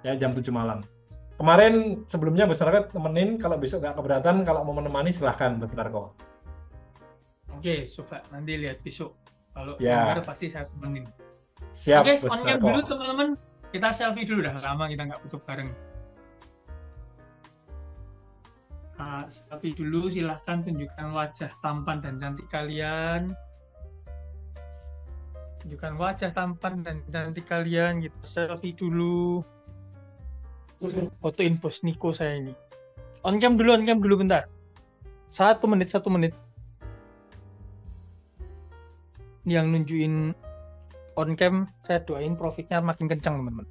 ya jam 7 malam. Kemarin sebelumnya Bos Narko temenin, kalau besok nggak keberatan, kalau mau menemani silahkan Bos Narko. Oke, coba nanti lihat besok. Kalau Ya. longgar pasti saya temenin. Siap Oke, Bos on cam Narko. dulu teman-teman. Kita selfie dulu, dah lama kita nggak foto bareng. Nah, selfie dulu, silahkan tunjukkan wajah tampan dan cantik kalian. Tunjukkan wajah tampan dan cantik kalian. Kita selfie dulu. Fotoin Bos Niko saya ini. On cam dulu bentar. 1 menit. Yang nunjukin on cam, saya doain profitnya makin kencang teman-teman.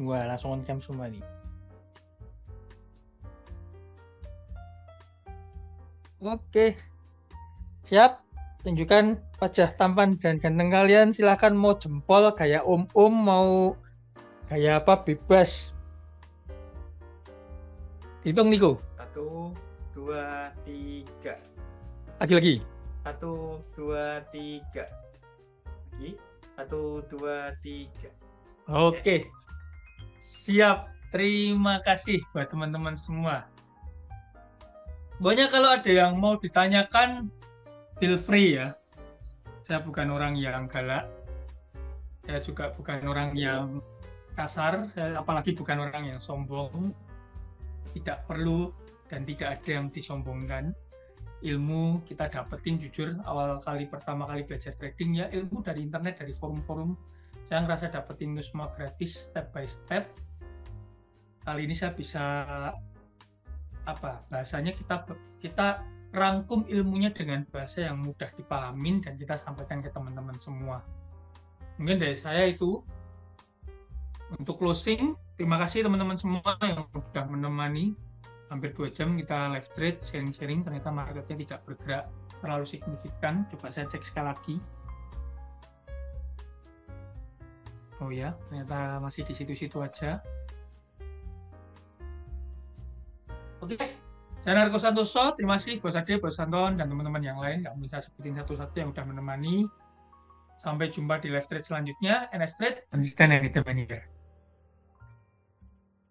Wah, langsung on cam semua nih. Oke, siap. Tunjukkan wajah tampan dan ganteng kalian. Silahkan mau jempol, gaya om-om, mau gaya apa, bebas. Hitung Niko. 1, 2, 3. Lagi-lagi. 1, 2, 3. Lagi. 1, 2, 3. Oke, siap. Terima kasih buat teman-teman semua. Pokoknya kalau ada yang mau ditanyakan, feel free ya. Saya bukan orang yang galak. Saya juga bukan orang yang kasar. Saya apalagi bukan orang yang sombong. Tidak perlu dan tidak ada yang disombongkan. Ilmu kita dapetin jujur pertama kali belajar trading ya ilmu dari internet, dari forum-forum. Saya ngerasa dapetin itu semua gratis, step by step. Kali ini saya bisa bahasanya kita rangkum ilmunya dengan bahasa yang mudah dipahamin dan kita sampaikan ke teman-teman semua. Mungkin dari saya itu. Untuk closing, terima kasih teman-teman semua yang sudah menemani. Hampir 2 jam kita live trade, sharing-sharing. Ternyata marketnya tidak bergerak terlalu signifikan. Coba saya cek sekali lagi. Oh ya, ternyata masih di situ-situ aja. Oke, saya Narko Santoso. Terima kasih Bos Ade, Bos Anton, dan teman-teman yang lain. Nggak mungkin saya sebutin satu-satu yang sudah menemani. Sampai jumpa di live trade selanjutnya. NS Trade, understand anytime, anywhere.